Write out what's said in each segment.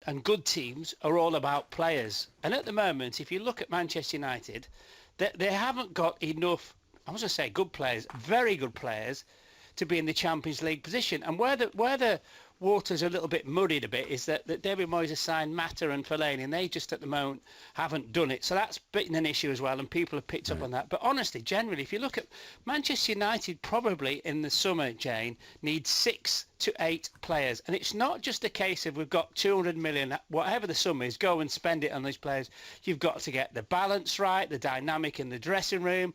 and good teams are all about players. And at the moment, if you look at Manchester United, they haven't got enough, I was going to say good players, very good players, to be in the Champions League position. And where the water's a little bit muddied a bit is that David Moyes has signed Mata and Fellaini, and they just at the moment haven't done it. So that's been an issue as well, and people have picked up on that. But honestly, generally, if you look at Manchester United, probably in the summer, Jane, needs 6 to 8 players. And it's not just a case of we've got 200 million, whatever the sum is, go and spend it on these players. You've got to get the balance right, the dynamic in the dressing room,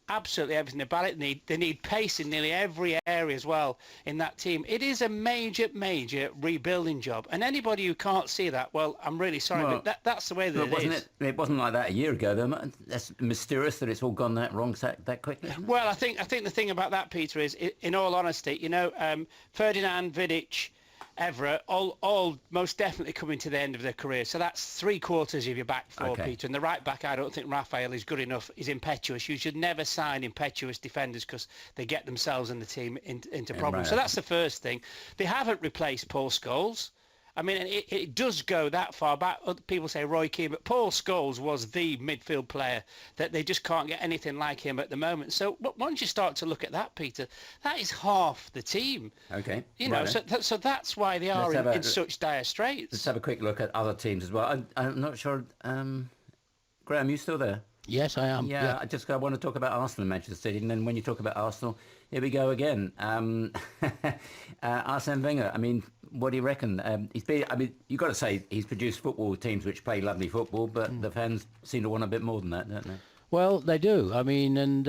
absolutely everything about it. They need pace in nearly every area as well in that team. It is a major rebuilding job, and anybody who can't see that, well, I'm really sorry, but that's the way that it is. It wasn't like that a year ago, though. That's mysterious that it's all gone that wrong that quickly. Well, I think the thing about that, Peter, is, in all honesty, Ferdinand, Vidic, Evra, all most definitely coming to the end of their career. So that's 3/4 of your back four, Peter. And the right back, I don't think Raphael is good enough. He's impetuous. You should never sign impetuous defenders because they get themselves and the team into problems. So that's the first thing. They haven't replaced Paul Scholes. I mean, it does go that far back. Other people say Roy Keane, but Paul Scholes was the midfield player that they just can't get anything like him at the moment. So but once you start to look at that, Peter, that is half the team. Okay. So that's why they are in such dire straits. Let's have a quick look at other teams as well. I'm not sure. Graham, you still there? Yes, I am. Yeah, I want to talk about Arsenal and Manchester City, and then when you talk about Arsenal, here we go again. Arsene Wenger. I mean, what do you reckon? You've got to say he's produced football teams which play lovely football, but the fans seem to want a bit more than that, don't they? Well, they do. I mean, and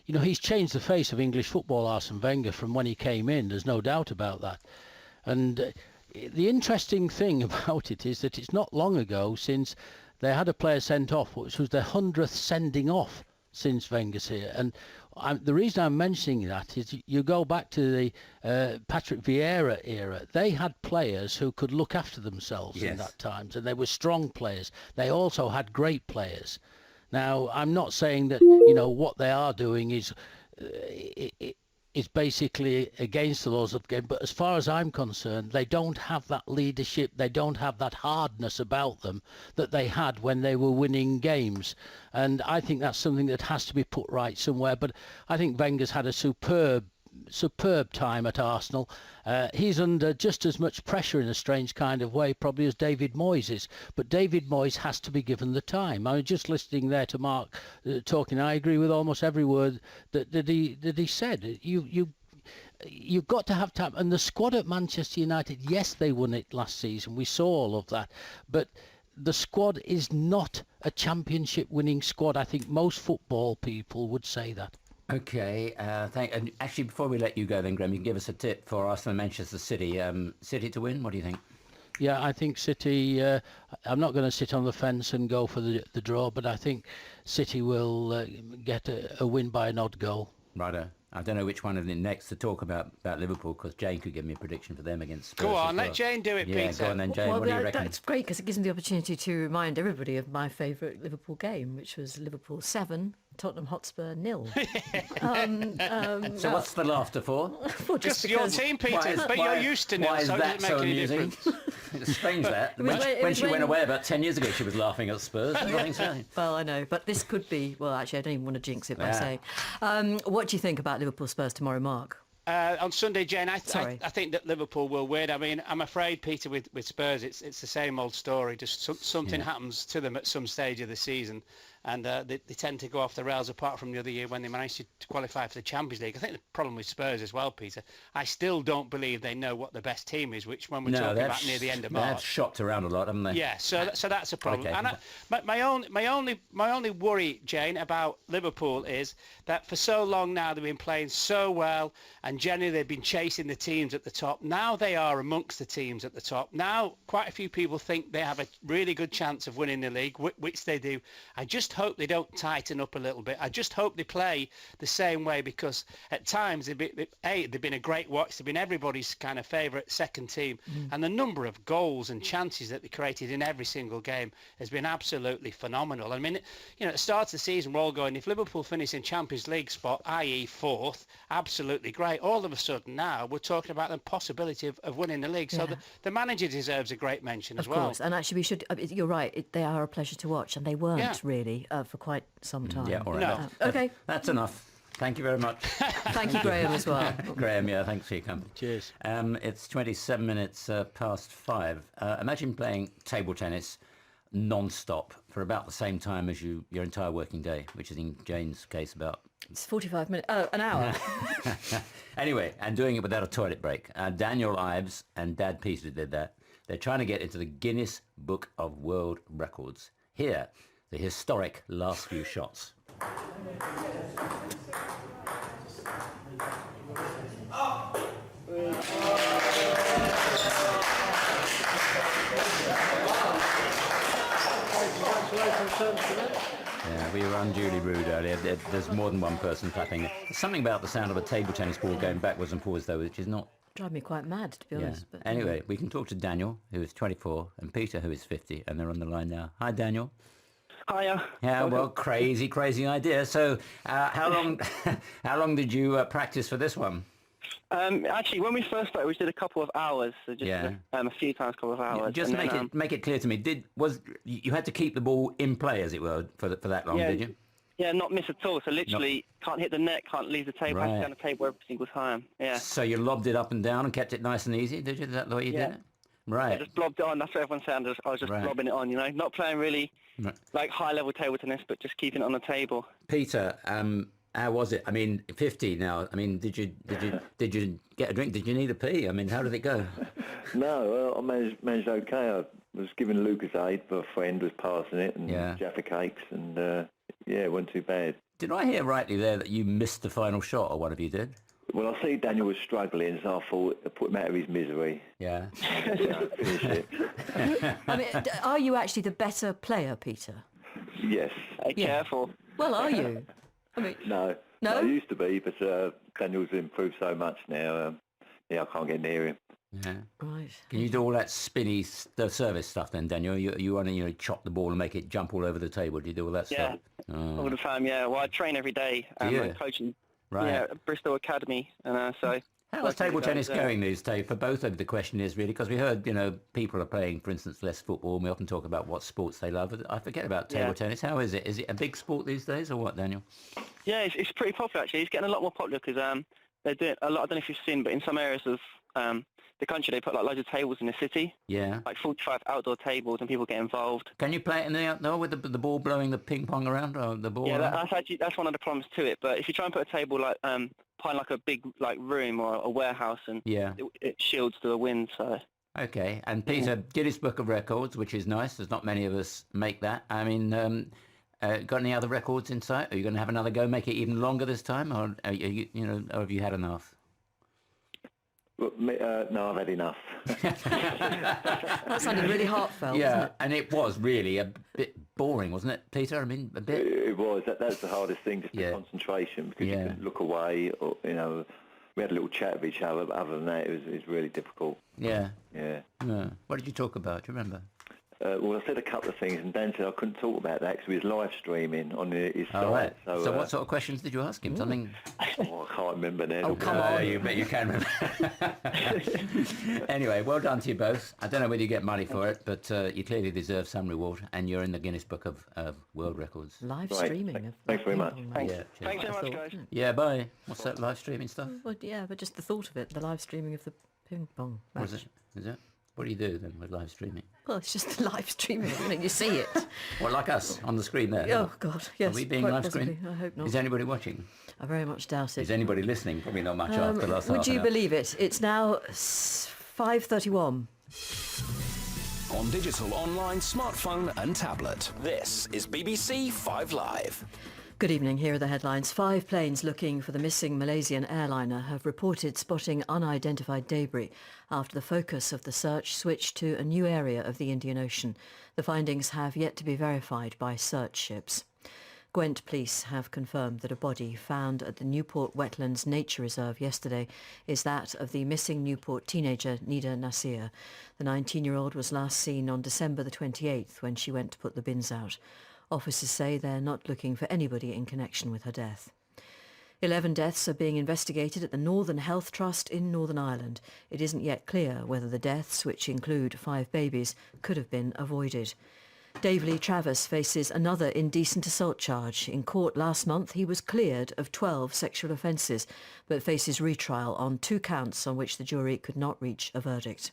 he's changed the face of English football, Arsene Wenger, from when he came in. There's no doubt about that. And the interesting thing about it is that it's not long ago since they had a player sent off, which was their 100th sending off since Wenger's here. And the reason I'm mentioning that is you go back to the Patrick Vieira era. They had players who could look after themselves in that time, and they were strong players. They also had great players. Now, I'm not saying that what they are doing is basically against the laws of the game, but as far as I'm concerned, they don't have that leadership, they don't have that hardness about them that they had when they were winning games. And I think that's something that has to be put right somewhere. But I think Wenger's had a superb time at Arsenal. He's under just as much pressure in a strange kind of way probably as David Moyes is, but David Moyes has to be given the time. I was just listening there to Mark talking. I agree with almost every word that he said. You've got to have time. And the squad at Manchester United, yes, they won it last season, we saw all of that, but the squad is not a championship winning squad. I think most football people would say that. Okay, and actually, before we let you go then, Graham, you can give us a tip for Arsenal and Manchester City. City to win, what do you think? Yeah, I think City, I'm not going to sit on the fence and go for the draw, but I think City will get a win by an odd goal. Righto. I don't know which one of them next to talk about Liverpool, because Jane could give me a prediction for them against Spurs. Go on, let Jane do it, Peter. Yeah, go on then, Jane. What do you reckon? That's great, because it gives me the opportunity to remind everybody of my favourite Liverpool game, which was Liverpool 7, Tottenham Hotspur 0. So what's the laughter for? Well, just your team, Peter, but you're used to nil, so it doesn't make any difference. It's strange that. When she went away about 10 years ago, she was laughing at Spurs. Well, I know, but this could be, well, actually, I don't even want to jinx it by saying. What do you think about Liverpool Spurs tomorrow, Mark? On Sunday, Jane, I think that Liverpool will win. I mean, I'm afraid, Peter, with Spurs, it's the same old story. Just something happens to them at some stage of the season, and they tend to go off the rails, apart from the other year when they managed to qualify for the Champions League. I think the problem with Spurs as well, Peter, I still don't believe they know what the best team is, which when we're talking about near the end of March. They've shopped around a lot, haven't they? Yeah, so that's a problem. Okay. And my only worry, Jane, about Liverpool is that for so long now they've been playing so well, and generally they've been chasing the teams at the top. Now they are amongst the teams at the top. Now quite a few people think they have a really good chance of winning the league, which they do. I just hope they don't tighten up a little bit. I just hope they play the same way, because at times they've been a great watch. They've been everybody's kind of favourite second team, and the number of goals and chances that they created in every single game has been absolutely phenomenal. I mean, you know, at the start of the season, we're all going, if Liverpool finish in Champions League spot, i.e. fourth, absolutely great. All of a sudden now we're talking about the possibility of winning the league. So the manager deserves a great mention as well. Of course, and actually we should, you're right, they are a pleasure to watch, and they weren't really for quite some time. Yeah, all right. No. Okay. That's enough. Thank you very much. Thank you, Graham, as well. Graham, yeah, thanks for your company. Cheers. It's 27 minutes past 5. Imagine playing table tennis non-stop for about the same time as your entire working day, which is in Jane's case about... It's 45 minutes. Oh, an hour. Anyway, and doing it without a toilet break. Daniel Ives and Dad Peter did that. They're trying to get into the Guinness Book of World Records. Here, the historic last few shots. Yeah, we were unduly rude earlier. There's more than one person clapping. There's something about the sound of a table tennis ball going backwards and forwards, though, which is not... Drive me quite mad, to be honest. But Anyway, we can talk to Daniel, who is 24, and Peter, who is 50, and they're on the line now. Hi, Daniel. Hiya. Yeah, well, crazy idea. So, how long did you practice for this one? Actually, when we first started, we did a couple of hours, so just a few times, a couple of hours. Just make it clear to me. You had to keep the ball in play, as it were, for that long? Did you? Yeah, not miss at all. So literally, can't hit the net, can't leave the table, have to stay on the table every single time. Yeah. So you lobbed it up and down and kept it nice and easy, did you? Is that the way you did it? Right. I just blobbed it on. That's what everyone said. I was just blobbing it on, you know, not playing really like high-level table tennis, but just keeping it on the table. Peter, how was it? I mean, 50 now. I mean, did you get a drink? Did you need a pee? I mean, how did it go? No, I managed okay. I was giving Lucas aid, but a friend was passing it, and Jaffa cakes, and it wasn't too bad. Did I hear rightly there that you missed the final shot, or one of you did? Well, I see Daniel was struggling, so I thought I'd put him out of his misery. Yeah. Finish it. I mean, are you actually the better player, Peter? Yes. Hey, careful. Well, are you? I mean, No? I used to be, but Daniel's improved so much now. I can't get near him. Yeah. Right. Can you do all that spinny service stuff then, Daniel? You want to chop the ball and make it jump all over the table? Do you do all that stuff? All the time. Yeah. Well, I train every day. I'm coaching. Right. Yeah, at Bristol Academy, and so. How's table tennis going these days? For both of the question is really because we heard people are playing, for instance, less football. And we often talk about what sports they love. I forget about table tennis. How is it? Is it a big sport these days, or what, Daniel? Yeah, it's pretty popular actually. It's getting a lot more popular because they're doing a lot. I don't know if you've seen, but in some areas of the country, they put like loads of tables in the city. Yeah. Like 45 outdoor tables, and people get involved. Can you play it in the outdoor with the ball blowing the ping pong around, or the ball? Yeah, that's one of the problems to it. But if you try and put a table like behind like a big like room or a warehouse, and it shields the wind. So. Okay, and Peter, Guinness Book of Records, which is nice. There's not many of us make that. I mean, got any other records in sight? Are you going to have another go, make it even longer this time, or or have you had enough? Well, no, I've had enough. That sounded really heartfelt. Yeah, wasn't it? and it was really a bit boring, wasn't it, Peter? I mean, a bit. It was. That's the hardest thing, just the concentration, because you can look away. Or, we had a little chat with each other, but other than that, it was really difficult. Yeah. Yeah. What did you talk about? Do you remember? Well, I said a couple of things, and Dan said I couldn't talk about that because he was live streaming on his site. Right. So what sort of questions did you ask him? Something? I can't remember now. Oh, come on. You bet you can remember. Anyway, well done to you both. I don't know whether you get money for it, but you clearly deserve some reward, and you're in the Guinness Book of World Records. Live streaming. Thanks very much. Thanks so much, guys. Yeah, bye. What's that live streaming stuff? Well, yeah, but just the thought of it, the live streaming of the ping pong match. What is it? Is it? What do you do then with live streaming? Well, it's just live streaming, isn't it? You see it. Well, like us, on the screen there. Oh, God, yes. Are we being quite live possibly. streamed? I hope not. Is anybody watching? I very much doubt it. Is anybody listening? Probably not much after the last half Would you an hour. believe it? It's now 5:31. On digital, online, smartphone and tablet. This is BBC 5 Live. Good evening. Here are the headlines. 5 planes looking for the missing Malaysian airliner have reported spotting unidentified debris after the focus of the search switched to a new area of the Indian Ocean. The findings have yet to be verified by search ships. Gwent police have confirmed that a body found at the Newport Wetlands Nature Reserve yesterday is that of the missing Newport teenager Nida Nasir. The 19-year-old was last seen on December the 28th when she went to put the bins out. Officers say they're not looking for anybody in connection with her death. 11 deaths are being investigated at the Northern Health Trust in Northern Ireland. It isn't yet clear whether the deaths, which include 5 babies, could have been avoided. Dave Lee Travis faces another indecent assault charge. In court last month, he was cleared of 12 sexual offences, but faces retrial on 2 counts on which the jury could not reach a verdict.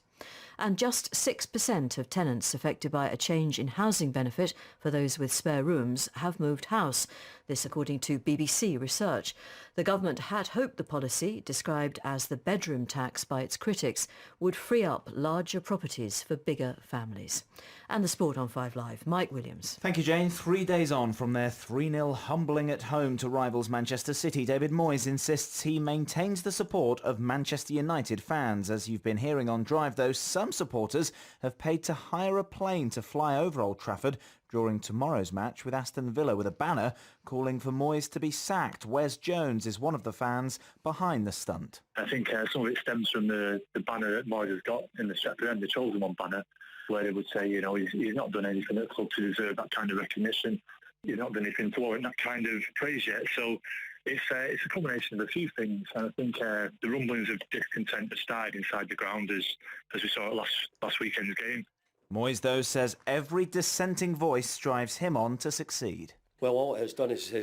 And just 6% of tenants affected by a change in housing benefit for those with spare rooms have moved house. This according to BBC research. The government had hoped the policy, described as the bedroom tax by its critics, would free up larger properties for bigger families. And the sport on 5 Live. Mike Williams. Thank you, Jane. 3 days on from their 3-0 humbling at home to rivals Manchester City, David Moyes insists he maintains the support of Manchester United fans. As you've been hearing on Drive, though, some supporters have paid to hire a plane to fly over Old Trafford during tomorrow's match with Aston Villa with a banner calling for Moyes to be sacked. Wes Jones is one of the fans behind the stunt. I think some of it stems from the banner that Moyes has got in the Stratford End, the Chosen One banner, where they would say, he's not done anything at the club to deserve that kind of recognition. He's not done anything to warrant that kind of praise yet. So it's a combination of a few things. And I think the rumblings of discontent have started inside the ground as we saw at last weekend's game. Moyes, though, says every dissenting voice drives him on to succeed. Well, all it's done is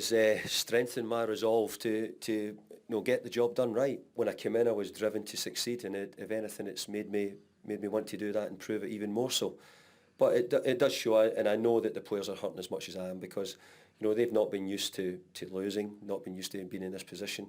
strengthen my resolve to get the job done right. When I came in, I was driven to succeed, and if anything, it's made me want to do that and prove it even more so. But it does show, and I know that the players are hurting as much as I am, because they've not been used to losing, not been used to being in this position.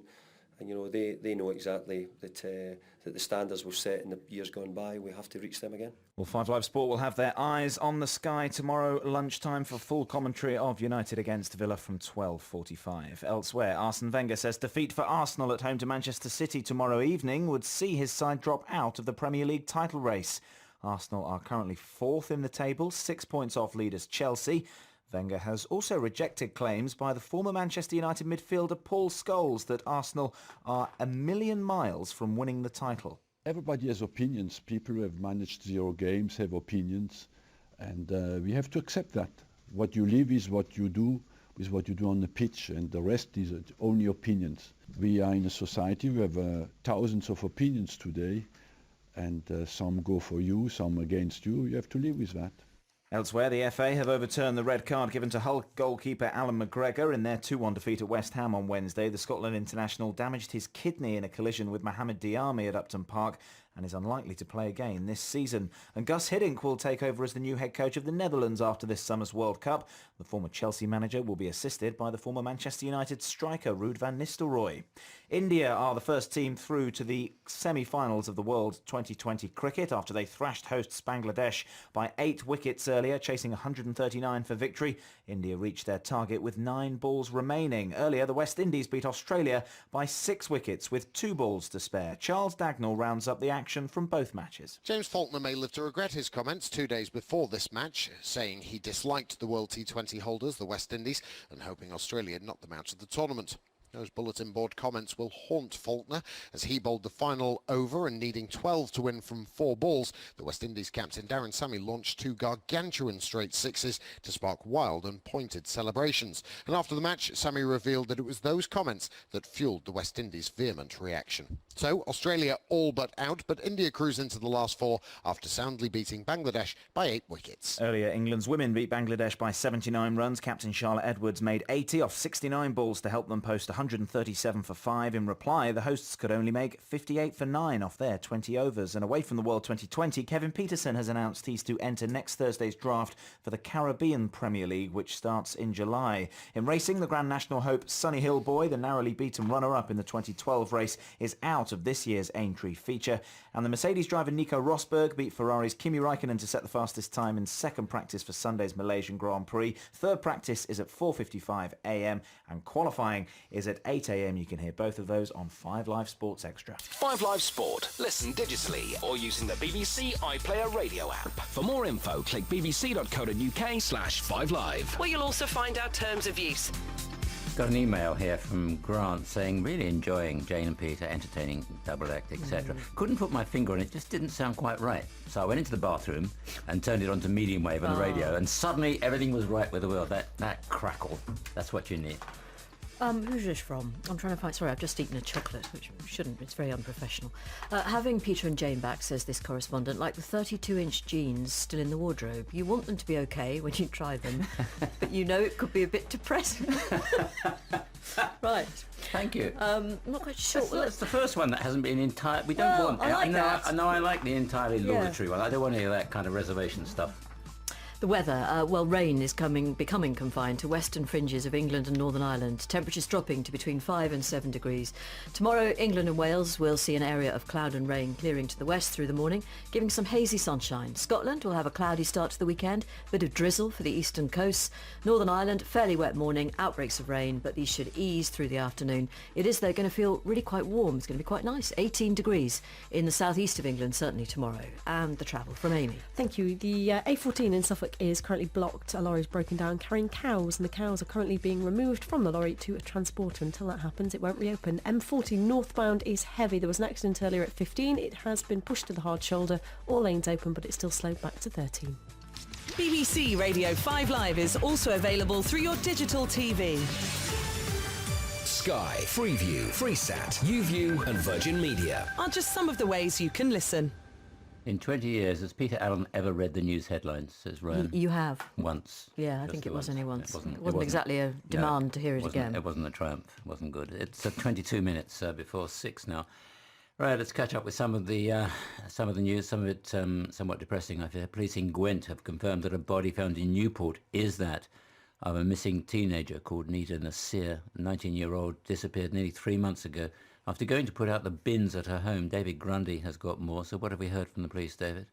And they know exactly that the standards we've set in the years gone by, we have to reach them again. Well, 5 Live Sport will have their eyes on the sky tomorrow lunchtime for full commentary of United against Villa from 12:45. Elsewhere, Arsene Wenger says defeat for Arsenal at home to Manchester City tomorrow evening would see his side drop out of the Premier League title race. Arsenal are currently 4th in the table, 6 points off leaders Chelsea. Wenger has also rejected claims by the former Manchester United midfielder Paul Scholes that Arsenal are a million miles from winning the title. Everybody has opinions. People who have managed 0 games have opinions, and we have to accept that. What you live is what you do on the pitch, and the rest is only opinions. We are in a society, we have thousands of opinions today, and some go for you, some against you. You have to live with that. Elsewhere, the FA have overturned the red card given to Hull goalkeeper Alan McGregor in their 2-1 defeat at West Ham on Wednesday. The Scotland international damaged his kidney in a collision with Mohamed Diarmi at Upton Park and is unlikely to play again this season. And Gus Hiddink will take over as the new head coach of the Netherlands after this summer's World Cup. The former Chelsea manager will be assisted by the former Manchester United striker Ruud van Nistelrooy. India are the first team through to the semi-finals of the World 2020 cricket after they thrashed hosts Bangladesh by 8 wickets earlier, chasing 139 for victory. India reached their target with 9 balls remaining. Earlier, the West Indies beat Australia by 6 wickets with 2 balls to spare. Charles Dagnall rounds up the action from both matches. James Faulkner may live to regret his comments 2 days before this match, saying he disliked the World T20 holders, the West Indies, and hoping Australia knocked them out of the tournament. Those bulletin board comments will haunt Faulkner as he bowled the final over and needing 12 to win from 4 balls. The West Indies captain Darren Sammy launched 2 gargantuan straight sixes to spark wild and pointed celebrations. And after the match, Sammy revealed that it was those comments that fueled the West Indies' vehement reaction. So Australia all but out, but India cruise into the last 4 after soundly beating Bangladesh by 8 wickets. Earlier, England's women beat Bangladesh by 79 runs. Captain Charlotte Edwards made 80 off 69 balls to help them post 137 for 5. In reply, the hosts could only make 58 for 9 off their 20 overs. And away from the World 2020, Kevin Peterson has announced he's to enter next Thursday's draft for the Caribbean Premier League, which starts in July. In racing, the Grand National hope Sunny Hill Boy, the narrowly beaten runner-up in the 2012 race, is out of this year's Aintree feature. And the Mercedes driver Nico Rosberg beat Ferrari's Kimi Raikkonen to set the fastest time in second practice for Sunday's Malaysian Grand Prix. Third practice is at 4:55 a.m. and qualifying is at 8 a.m. You can hear both of those on 5 Live Sports Extra. 5 Live Sport. Listen digitally or using the BBC iPlayer radio app. For more info, click bbc.co.uk/5live. Where you'll also find our terms of use. Got an email here from Grant saying, really enjoying Jane and Peter, entertaining, double act, etc. Couldn't put my finger on it, just didn't sound quite right. So I went into the bathroom and turned it on to medium wave on the radio, and suddenly everything was right with the world. That crackle, that's what you need. Who's this from? I'm trying to find... Sorry, I've just eaten a chocolate, which shouldn't. It's very unprofessional. Having Peter and Jane back, says this correspondent, like the 32-inch jeans still in the wardrobe. You want them to be okay when you try them, but you know it could be a bit depressing. Right. Thank you. I'm not quite sure. That's the first one that hasn't been entire... We don't want... I like that. I know I like the entirely laudatory one. I don't want any of that kind of reservation stuff. The weather, rain is becoming confined to western fringes of England and Northern Ireland. Temperatures dropping to between 5 and 7 degrees. Tomorrow, England and Wales will see an area of cloud and rain clearing to the west through the morning, giving some hazy sunshine. Scotland will have a cloudy start to the weekend, bit of drizzle for the eastern coasts. Northern Ireland, fairly wet morning, outbreaks of rain, but these should ease through the afternoon. It is, though, going to feel really quite warm. It's going to be quite nice. 18 degrees in the southeast of England, certainly tomorrow. And the travel from Amy. Thank you. The A14 in Suffolk is currently blocked. A lorry's broken down carrying cows, and the cows are currently being removed from the lorry to a transporter. Until that happens, it won't reopen. M40 northbound is heavy. There was an accident earlier at 15. It has been pushed to the hard shoulder. All lanes open, but it's still slowed back to 13. BBC Radio 5 Live is also available through your digital TV. Sky, Freeview, Freesat, YouView and Virgin Media are just some of the ways you can listen. In 20 years, has Peter Allen ever read the news headlines, says Ryan? You have. Once. Yeah, I think it was only once. It wasn't exactly a demand to hear it again. It wasn't a triumph. It wasn't good. It's 22 minutes before 6 now. Right, let's catch up with some of the news, some of it somewhat depressing. I feel police in Gwent have confirmed that a body found in Newport is that of a missing teenager called Nida Nasir, a 19-year-old, disappeared nearly 3 months ago. After going to put out the bins at her home, David Grundy has got more. So what have we heard from the police, David?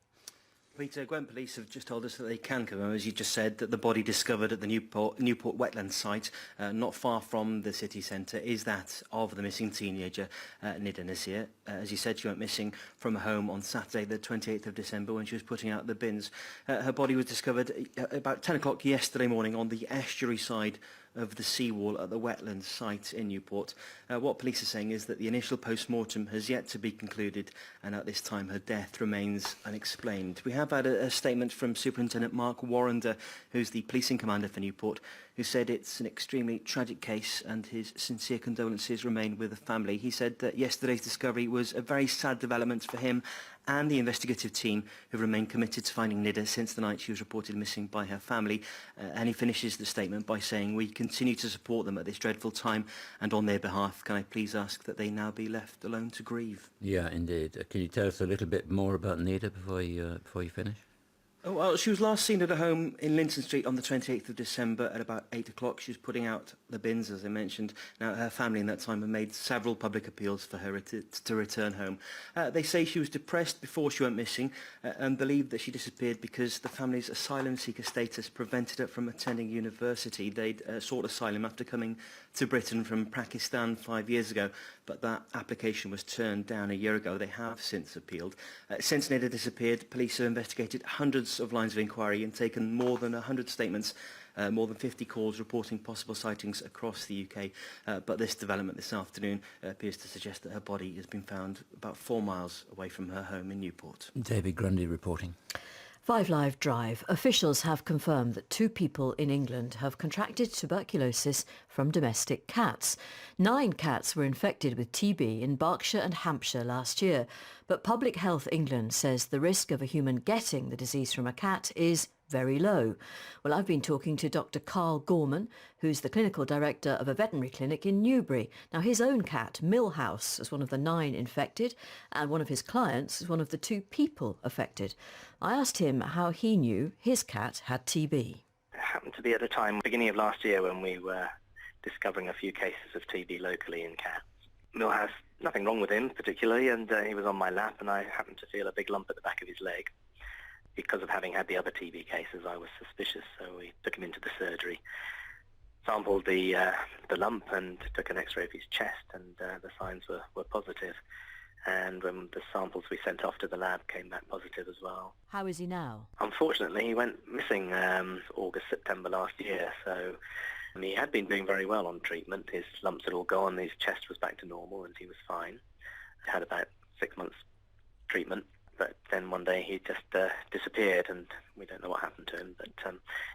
Peter, Gwent police have just told us that they can confirm, as you just said, that the body discovered at the Newport wetland site, not far from the city centre, is that of the missing teenager, Nida Nasir. As you said, she went missing from her home on Saturday, the 28th of December, when she was putting out the bins. Her body was discovered about 10 o'clock yesterday morning on the estuary side of the seawall at the wetlands site in Newport. What police are saying is that the initial post-mortem has yet to be concluded, and at this time her death remains unexplained. We have had a statement from Superintendent Mark Warrender, who's the policing commander for Newport, who said it's an extremely tragic case and his sincere condolences remain with the family. He said that yesterday's discovery was a very sad development for him and the investigative team, who remain committed to finding Nida since the night she was reported missing by her family. And he finishes the statement by saying, "We continue to support them at this dreadful time, and on their behalf, can I please ask that they now be left alone to grieve?" Yeah, indeed. Can you tell us a little bit more about Nida before you finish? Oh, well, she was last seen at her home in Linton Street on the 28th of December at about 8 o'clock. She was putting out the bins, as I mentioned. Now, her family in that time have made several public appeals for her to return home. They say she was depressed before she went missing and believe that she disappeared because the family's asylum seeker status prevented her from attending university. They'd sought asylum after coming to Britain from Pakistan 5 years ago, but that application was turned down a year ago. They have since appealed. Since Nida disappeared, police have investigated hundreds of lines of inquiry and taken more than 100 statements, more than 50 calls reporting possible sightings across the UK. But this development this afternoon appears to suggest that her body has been found about 4 miles away from her home in Newport. David Grundy reporting. 5 Live Drive. Officials have confirmed that 2 people in England have contracted tuberculosis from domestic cats. 9 cats were infected with TB in Berkshire and Hampshire last year. But Public Health England says the risk of a human getting the disease from a cat is very low. Well, I've been talking to Dr. Carl Gorman, who's the clinical director of a veterinary clinic in Newbury. Now, his own cat, Millhouse, is one of the 9 infected, and one of his clients is one of the 2 people affected. I asked him how he knew his cat had TB. It happened to be at a time, beginning of last year, when we were discovering a few cases of TB locally in cats. Millhouse, nothing wrong with him particularly, and he was on my lap, and I happened to feel a big lump at the back of his leg. Because of having had the other TB cases, I was suspicious, so we took him into the surgery, sampled the lump and took an x-ray of his chest, and the signs were positive. And when the samples we sent off to the lab came back positive as well. How is he now? Unfortunately, he went missing August, September last year, so And he had been doing very well on treatment. His lumps had all gone, his chest was back to normal, and he was fine. He had about 6 months treatment, but then one day he just disappeared, and we don't know what happened to him. But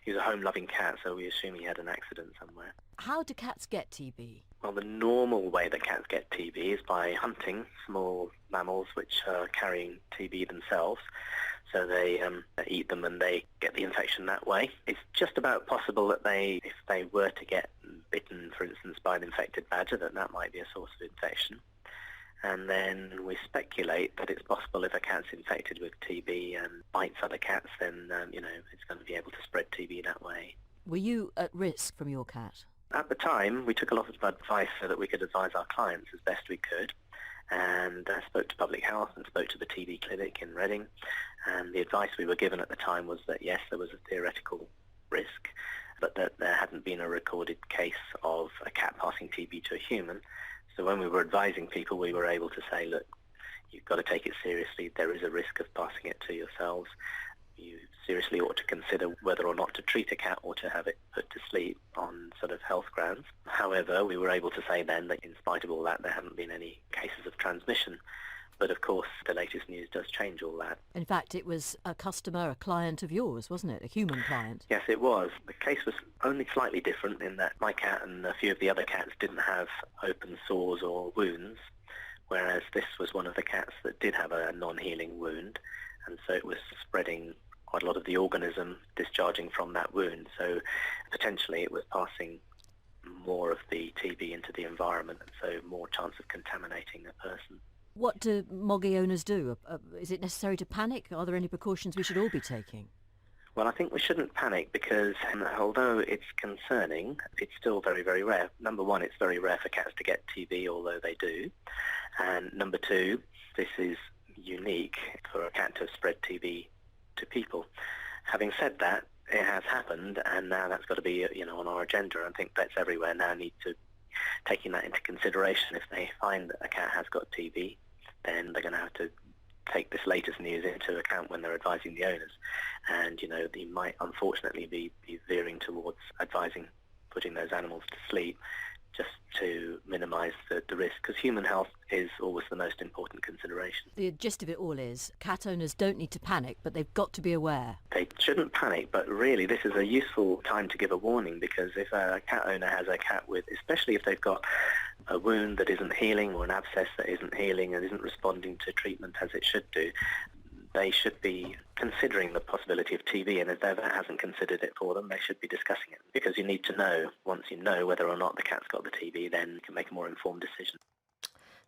he was a home-loving cat, so we assume he had an accident somewhere. How do cats get TB? Well, the normal way that cats get TB is by hunting small mammals which are carrying TB themselves. So they eat them and they get the infection that way. It's just about possible that if they were to get bitten, for instance, by an infected badger, that might be a source of infection. And then we speculate that it's possible if a cat's infected with TB and bites other cats, then, it's going to be able to spread TB that way. Were you at risk from your cat? At the time, we took a lot of advice so that we could advise our clients as best we could, and spoke to public health and spoke to the TB clinic in Reading, and the advice we were given at the time was that yes, there was a theoretical risk, but that there hadn't been a recorded case of a cat passing TB to a human. So when we were advising people, we were able to say, look, you've got to take it seriously. There is a risk of passing it to yourselves. You seriously ought to consider whether or not to treat a cat or to have it put to sleep on sort of health grounds. However, we were able to say then that in spite of all that, there haven't been any cases of transmission. But of course, the latest news does change all that. In fact, it was a client of yours, wasn't it? A human client? Yes, it was. The case was only slightly different in that my cat and a few of the other cats didn't have open sores or wounds, whereas this was one of the cats that did have a non-healing wound, and so it was spreading quite a lot of the organism discharging from that wound. So potentially it was passing more of the TB into the environment, and so more chance of contaminating a person. What do moggy owners do? Is it necessary to panic? Are there any precautions we should all be taking? Well, I think we shouldn't panic because although it's concerning, it's still very, very rare. Number one, it's very rare for cats to get TB, although they do. And number two, this is unique for a cat to have spread TB to people. Having said that, it has happened, and now that's got to be, on our agenda. I think vets everywhere now need to taking that into consideration. If they find that a cat has got TB, then they're going to have to take this latest news into account when they're advising the owners. And, they might unfortunately be veering towards advising putting those animals to sleep just to minimise the risk, because human health is always the most important consideration. The gist of it all is cat owners don't need to panic, but they've got to be aware. They shouldn't panic, but really this is a useful time to give a warning, because if a cat owner has a cat with, especially if they've got a wound that isn't healing or an abscess that isn't healing and isn't responding to treatment as it should do, they should be considering the possibility of TB, and if their vet hasn't considered it for them, they should be discussing it, because you need to know, once you know whether or not the cat's got the TB, then you can make a more informed decision.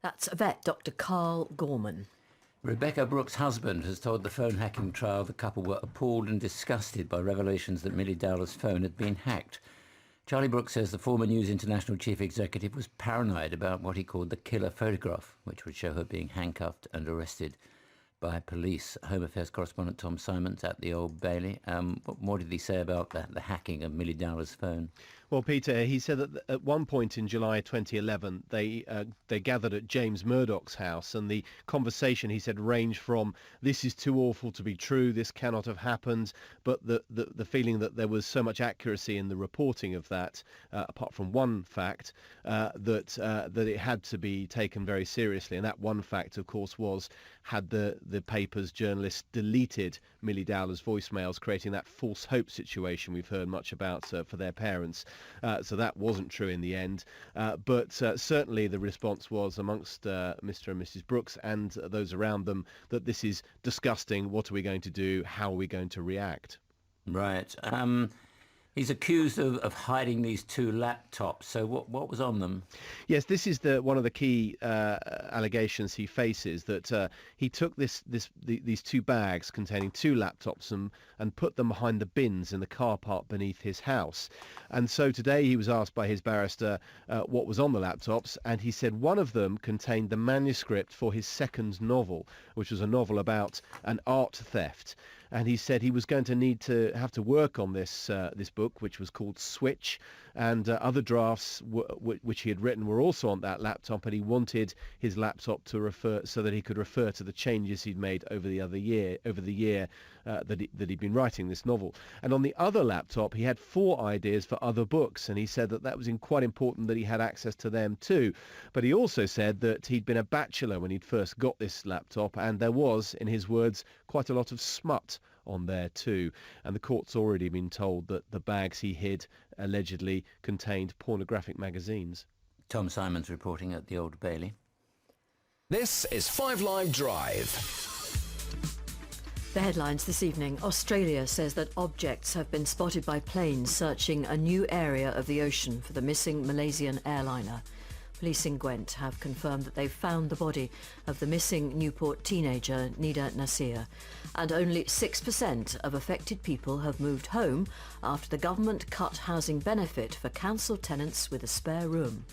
That's vet Dr. Carl Gorman. Rebecca Brooks' husband has told the phone hacking trial the couple were appalled and disgusted by revelations that Millie Dowler's phone had been hacked. Charlie Brooks says the former News International chief executive was paranoid about what he called the killer photograph, which would show her being handcuffed and arrested by police. Home Affairs correspondent Tom Simons at the Old Bailey. What more did he say about the hacking of Millie Dowler's phone? Well, Peter, he said that at one point in July 2011, they gathered at James Murdoch's house, and the conversation, he said, ranged from "this is too awful to be true, this cannot have happened," but the feeling that there was so much accuracy in the reporting of that, apart from one fact, that it had to be taken very seriously. And that one fact, of course, was had the paper's journalists deleted Millie Dowler's voicemails, creating that false hope situation we've heard much about for their parents. So that wasn't true in the end. But certainly the response was amongst Mr. and Mrs. Brooks and those around them that this is disgusting. What are we going to do? How are we going to react? Right. He's accused of hiding these two laptops. So what was on them? Yes, this is one of the key allegations he faces, that he took these two bags containing two laptops and put them behind the bins in the car park beneath his house. And so today he was asked by his barrister what was on the laptops, and he said one of them contained the manuscript for his second novel, which was a novel about an art theft. and he said he was going to need to have to work on this book, which was called Switch, and other drafts which he had written were also on that laptop, and he wanted his laptop to refer so that he could refer to the changes he'd made over the year that he'd been writing this novel. And on the other laptop, he had 4 ideas for other books, and he said that was quite important that he had access to them too. But he also said that he'd been a bachelor when he'd first got this laptop, and there was, in his words, quite a lot of smut on there too. And the court's already been told that the bags he hid allegedly contained pornographic magazines. Tom Simons reporting at the Old Bailey. This is 5 Live Drive. The headlines this evening. Australia says that objects have been spotted by planes searching a new area of the ocean for the missing Malaysian airliner. Police in Gwent have confirmed that they've found the body of the missing Newport teenager Nida Nasir. And only 6% of affected people have moved home after the government cut housing benefit for council tenants with a spare room.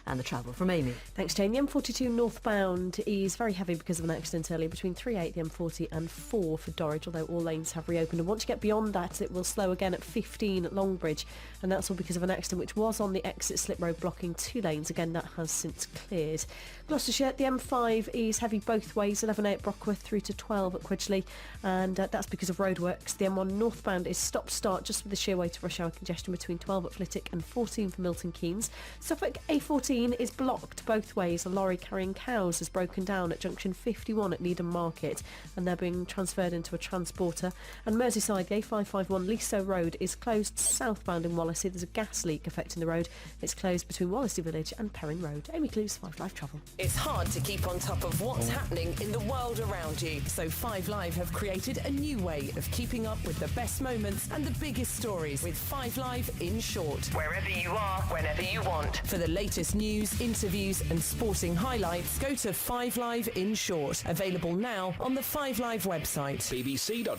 And the travel from Amy. Thanks, Jane. The M42 northbound is very heavy because of an accident earlier between 3A, the M40 and 4 for Dorridge, although all lanes have reopened. And once you get beyond that, it will slow again at 15 at Longbridge. And that's all because of an accident which was on the exit slip road blocking 2 lanes. Again, that has since cleared. Gloucestershire, the M5 is heavy both ways, 11A at Brockworth through to 12 at Quidgley. And that's because of roadworks. The M1 northbound is stop-start just with the sheer weight of rush hour congestion between 12 at Flitwick and 14 for Milton Keynes. Suffolk A14 is blocked both ways. A lorry carrying cows has broken down at junction 51 at Needham Market, and they're being transferred into a transporter. And Merseyside, the A551 Leasowe Road is closed southbound in Wallasey. There's a gas leak affecting the road. It's closed between Wallasey Village and Perrin Road. Amy Clues, 5 Live Travel. It's hard to keep on top of what's happening in the world around you, so 5 Live have created a new way of keeping up with the best moments and the biggest stories with 5 Live in short. Wherever you are, whenever you want. For the latest news, interviews and sporting highlights, go to 5 Live in short. Available now on the 5 Live website. bbc.co.uk/5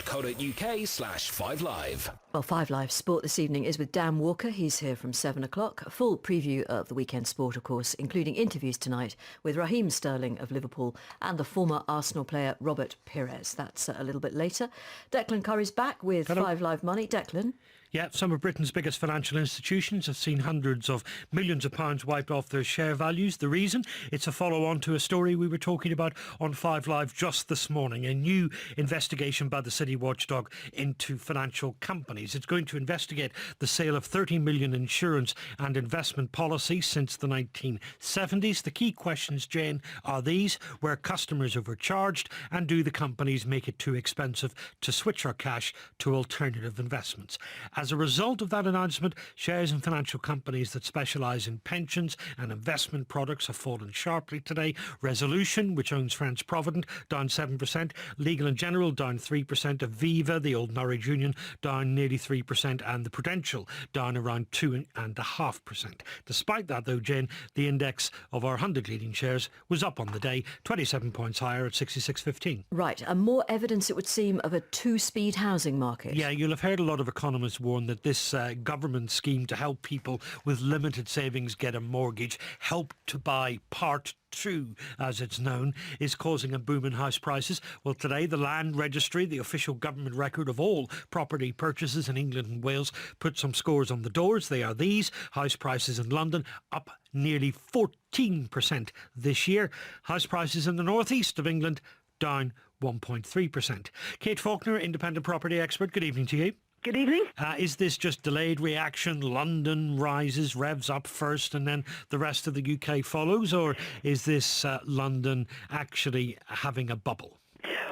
Live. Well, 5 Live Sport this evening is with Dan Walker. He's here from 7 o'clock. A full preview of the weekend sport, of course, including interviews tonight with Raheem Sterling of Liverpool and the former Arsenal player Robert Pires. That's a little bit later. Declan Curry's back with 5 Live Money. Declan? Yeah, some of Britain's biggest financial institutions have seen hundreds of millions of pounds wiped off their share values. The reason? It's a follow-on to a story we were talking about on 5 Live just this morning. A new investigation by the city watchdog into financial companies. It's going to investigate the sale of 30 million insurance and investment policies since the 1970s. The key questions, Jane, are these: were customers overcharged, and do the companies make it too expensive to switch our cash to alternative investments? As a result of that announcement, shares in financial companies that specialise in pensions and investment products have fallen sharply today. Resolution, which owns French Provident, down 7%. Legal and General, down 3%. Aviva, the old Norwich Union, down nearly 3%. And the Prudential, down around 2.5%. Despite that, though, Jane, the index of our 100 leading shares was up on the day, 27 points higher at 66.15. Right, and more evidence, it would seem, of a 2-speed housing market. Yeah, you'll have heard a lot of economists warn that this government scheme to help people with limited savings get a mortgage, Help to Buy Part 2, as it's known, is causing a boom in house prices. Well, today the Land Registry, the official government record of all property purchases in England and Wales, put some scores on the doors. They are these: house prices in London up nearly 14% this year. House prices in the northeast of England down 1.3%. Kate Faulkner, independent property expert, good evening to you. Good evening. Is this just delayed reaction? London rises, revs up first, and then the rest of the UK follows? Or is this London actually having a bubble?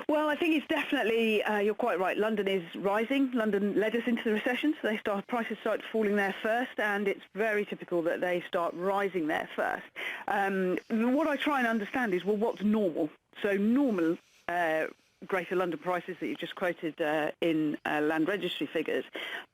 Well, I think it's definitely, you're quite right, London is rising. London led us into the recession, so prices started falling there first, and it's very typical that they start rising there first. What I try and understand is, well, what's normal? So normal Greater London prices that you've just quoted in Land Registry figures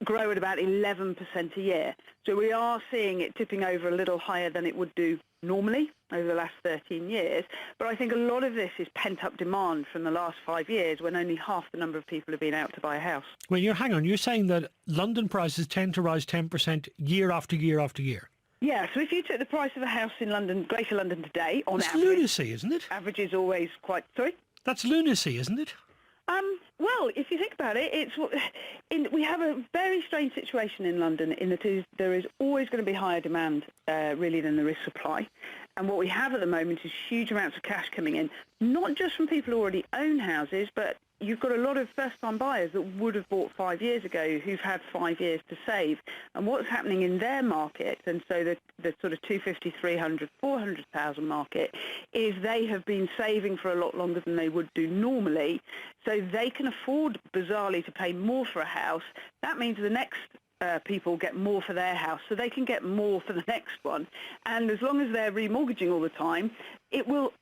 grow at about 11% a year. So we are seeing it tipping over a little higher than it would do normally over the last 13 years. But I think a lot of this is pent-up demand from the last 5 years when only half the number of people have been out to buy a house. Well, you're saying that London prices tend to rise 10% year after year after year. Yeah, so if you took the price of a house in London, Greater London today, on average... That's lunacy, isn't it? Average is always quite... Sorry? That's lunacy, isn't it? Well, if you think about it, we have a very strange situation in London in that there is always going to be higher demand, really, than there is supply. And what we have at the moment is huge amounts of cash coming in, not just from people who already own houses, but you've got a lot of first-time buyers that would have bought 5 years ago who've had 5 years to save. And what's happening in their market, and so the sort of 250, 300, 400,000 market, is they have been saving for a lot longer than they would do normally, so they can afford, bizarrely, to pay more for a house. That means the next people get more for their house, so they can get more for the next one. And as long as they're remortgaging all the time, it will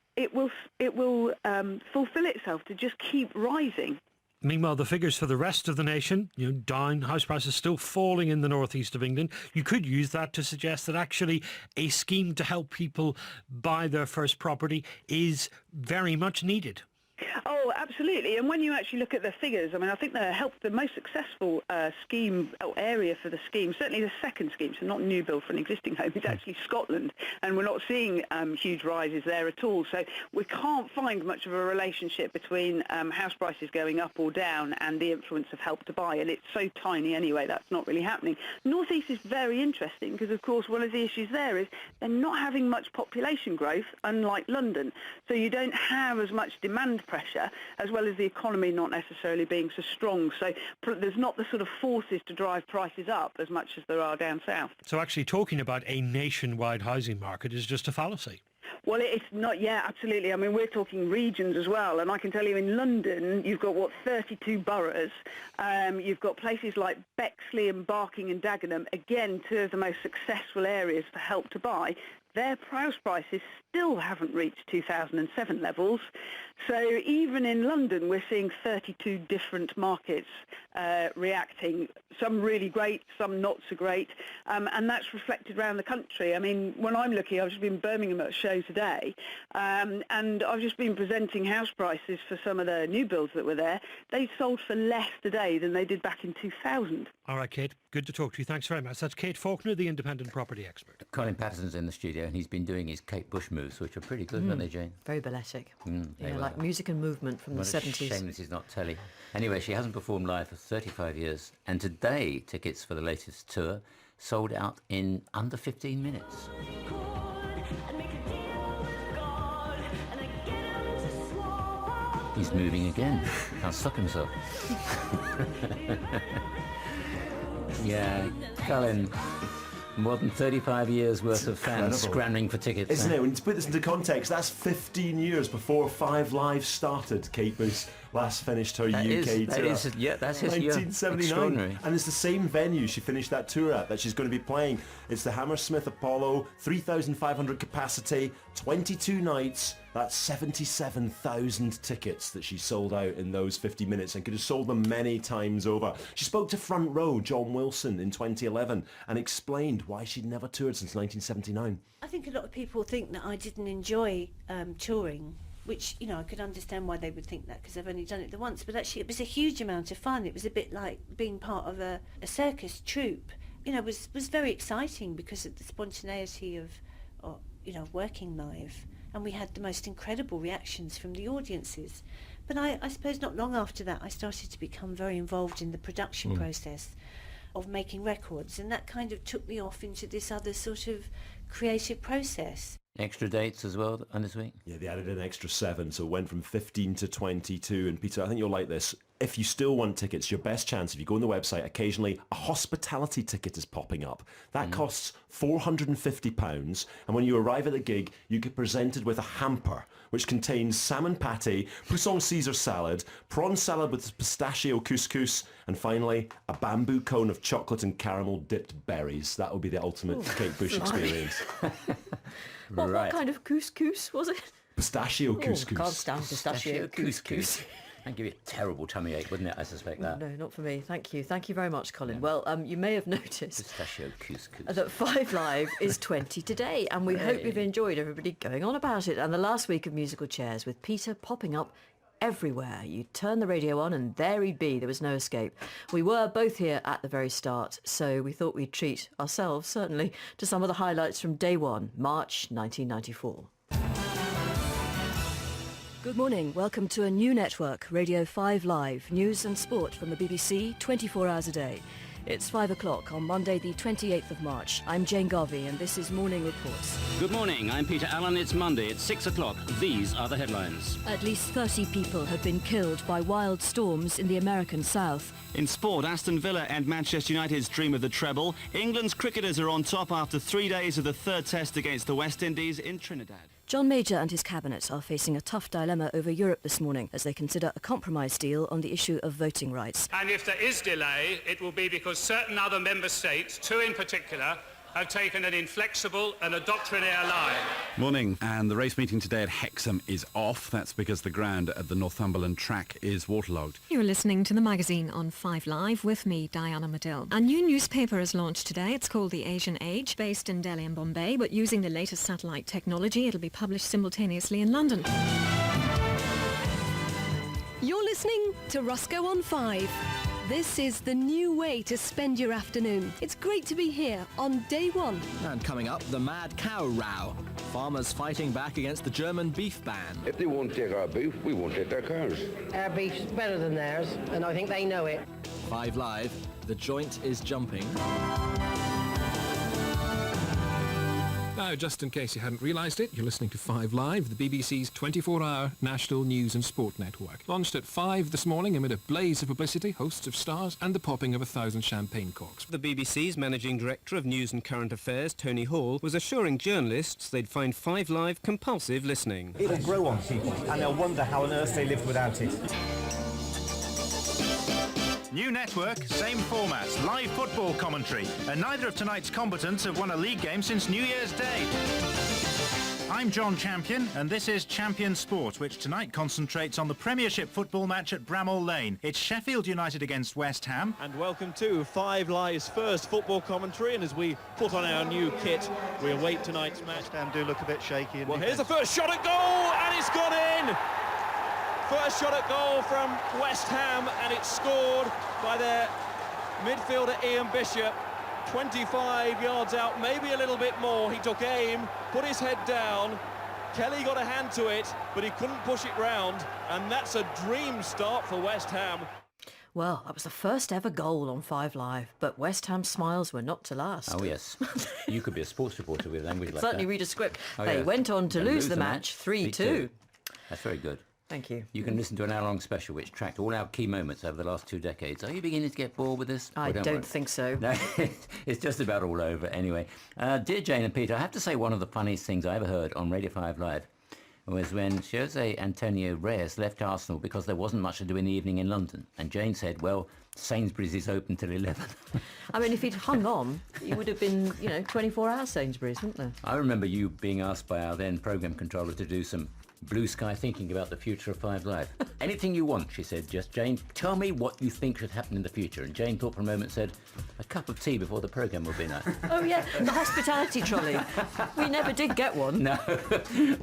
fulfill itself to just keep rising. Meanwhile, the figures for the rest of the nation, down, house prices still falling in the northeast of England. You could use that to suggest that actually a scheme to help people buy their first property is very much needed. Oh, absolutely. And when you actually look at the figures, I mean, I think the most successful scheme or area for the scheme, certainly the second scheme, so not new build for an existing home, is actually Scotland. And we're not seeing huge rises there at all. So we can't find much of a relationship between house prices going up or down and the influence of Help to Buy. And it's so tiny anyway, that's not really happening. Northeast is very interesting because, of course, one of the issues there is they're not having much population growth, unlike London. So you don't have as much demand pressure, as well as the economy not necessarily being so strong. So there's not the sort of forces to drive prices up as much as there are down south. So actually talking about a nationwide housing market is just a fallacy. Well, it's not, yeah, absolutely. I mean, we're talking regions as well. And I can tell you in London, you've got, 32 boroughs. You've got places like Bexley and Barking and Dagenham, again, two of the most successful areas for Help to Buy. Their house prices still haven't reached 2007 levels. So even in London, we're seeing 32 different markets reacting, some really great, some not so great, and that's reflected around the country. I mean, when I'm looking, I've just been in Birmingham at a show today, and I've just been presenting house prices for some of the new builds that were there. They sold for less today than they did back in 2000. All right, Kate, good to talk to you. Thanks very much. That's Kate Faulkner, the independent property expert. Colin Patterson's in the studio, and he's been doing his Kate Bush moves, which are pretty good, aren't they, Jane? Very balletic. Like music and movement from the 70s. Shame this is not telly. Anyway, she hasn't performed live for 35 years, and today tickets for the latest tour sold out in under 15 minutes. He's moving again. Can't stop himself. Yeah, Colin. More than 35 years worth of fans scrambling for tickets. Isn't it? When you put this into context, that's 15 years before 5 Live started. Kate Bush last finished her UK tour. That's his 1979. And it's the same venue she finished that tour at that she's going to be playing. It's the Hammersmith Apollo, 3,500 capacity, 22 nights. That's 77,000 tickets that she sold out in those 50 minutes and could have sold them many times over. She spoke to Front Row, John Wilson, in 2011 and explained why she'd never toured since 1979. I think a lot of people think that I didn't enjoy touring, which, I could understand why they would think that because I've only done it the once, but actually it was a huge amount of fun. It was a bit like being part of a circus troupe. Was very exciting because of the spontaneity of working live. And we had the most incredible reactions from the audiences. But I suppose not long after that, I started to become very involved in the production process of making records, and that kind of took me off into this other sort of creative process. Extra dates as well on this week? Yeah, they added an extra 7, so it went from 15 to 22. And Peter, I think you'll like this. If you still want tickets, your best chance, if you go on the website, occasionally a hospitality ticket is popping up. That costs £450, and when you arrive at the gig, you get presented with a hamper, which contains salmon pate, poisson Caesar salad, prawn salad with pistachio couscous, and finally, a bamboo cone of chocolate and caramel dipped berries. That will be the ultimate Kate Bush experience. What kind of couscous was it? Pistachio couscous. Can't stand pistachio couscous. That'd give you a terrible tummy ache, wouldn't it? I suspect that. No, not for me. Thank you. Thank you very much, Colin. Well, you may have noticed Pistachio couscous. that 5 Live is 20 today, and we hope you've enjoyed everybody going on about it. And the last week of musical chairs with Peter popping up everywhere. You turn the radio on and there he'd be. There was no escape. We were both here at the very start, so we thought we'd treat ourselves, certainly, to some of the highlights from day one, March 1994. Good morning. Welcome to a new network, Radio 5 Live. News and sport from the BBC, 24 hours a day. It's 5 o'clock on Monday the 28th of March. I'm Jane Garvey and this is Morning Reports. Good morning. I'm Peter Allen. It's Monday. It's 6 o'clock. These are the headlines. At least 30 people have been killed by wild storms in the American South. In sport, Aston Villa and Manchester United's dream of the treble. England's cricketers are on top after 3 days of the third test against the West Indies in Trinidad. John Major and his cabinet are facing a tough dilemma over Europe this morning as they consider a compromise deal on the issue of voting rights. And if there is delay, it will be because certain other member states, 2 in particular, have taken an inflexible and a doctrinaire line. Morning, and the race meeting today at Hexham is off. That's because the ground at the Northumberland track is waterlogged. You're listening to the magazine on 5 Live with me, Diana Medill. A new newspaper is launched today. It's called The Asian Age, based in Delhi and Bombay, but using the latest satellite technology. It'll be published simultaneously in London. You're listening to Roscoe on 5. This is the new way to spend your afternoon. It's great to be here on day one. And coming up, the mad cow row. Farmers fighting back against the German beef ban. If they won't take our beef, we won't take their cows. Our beef's better than theirs, and I think they know it. 5 Live, the joint is jumping. Now, just in case you hadn't realised it, you're listening to 5 Live, the BBC's 24-hour national news and sport network. Launched at 5 this morning amid a blaze of publicity, hosts of stars and the popping of 1,000 champagne corks. The BBC's Managing Director of News and Current Affairs, Tony Hall, was assuring journalists they'd find 5 Live compulsive listening. It'll grow on people, and they'll wonder how on earth they lived without it. New network, same format, live football commentary, and neither of tonight's combatants have won a league game since New Year's Day. I'm John Champion, and this is Champion Sport, which tonight concentrates on the Premiership football match at Bramall Lane. It's Sheffield United against West Ham. And welcome to 5 Live's first football commentary, and as we put on our new kit, we await tonight's match. West Ham do look a bit shaky. Well, here's the first shot at goal, and it's gone in! First shot at goal from West Ham, and it's scored by their midfielder Ian Bishop. 25 yards out, maybe a little bit more. He took aim, put his head down. Kelly got a hand to it, but he couldn't push it round, and that's a dream start for West Ham. Well, that was the first ever goal on 5 Live, but West Ham smiles were not to last. Oh, yes. You could be a sports reporter with language like Certainly that. read a script. Oh, they yes. went on to And lose the match 3-2. That's very good. Thank you. You can listen to an hour-long special which tracked all our key moments over the last 2 decades. Are you beginning to get bored with this? I don't think so. No, it's just about all over anyway. Dear Jane and Peter, I have to say one of the funniest things I ever heard on Radio 5 Live was when Jose Antonio Reyes left Arsenal because there wasn't much to do in the evening in London. And Jane said, well, Sainsbury's is open till 11. I mean, if he'd hung on, you would have been, 24 hours Sainsbury's, wouldn't there? I remember you being asked by our then programme controller to do some blue sky thinking about the future of 5 Live. Anything you want, she said, just, Jane, tell me what you think should happen in the future. And Jane thought for a moment and said, a cup of tea before the programme will be nice. Oh, yeah, the hospitality trolley. We never did get one. No,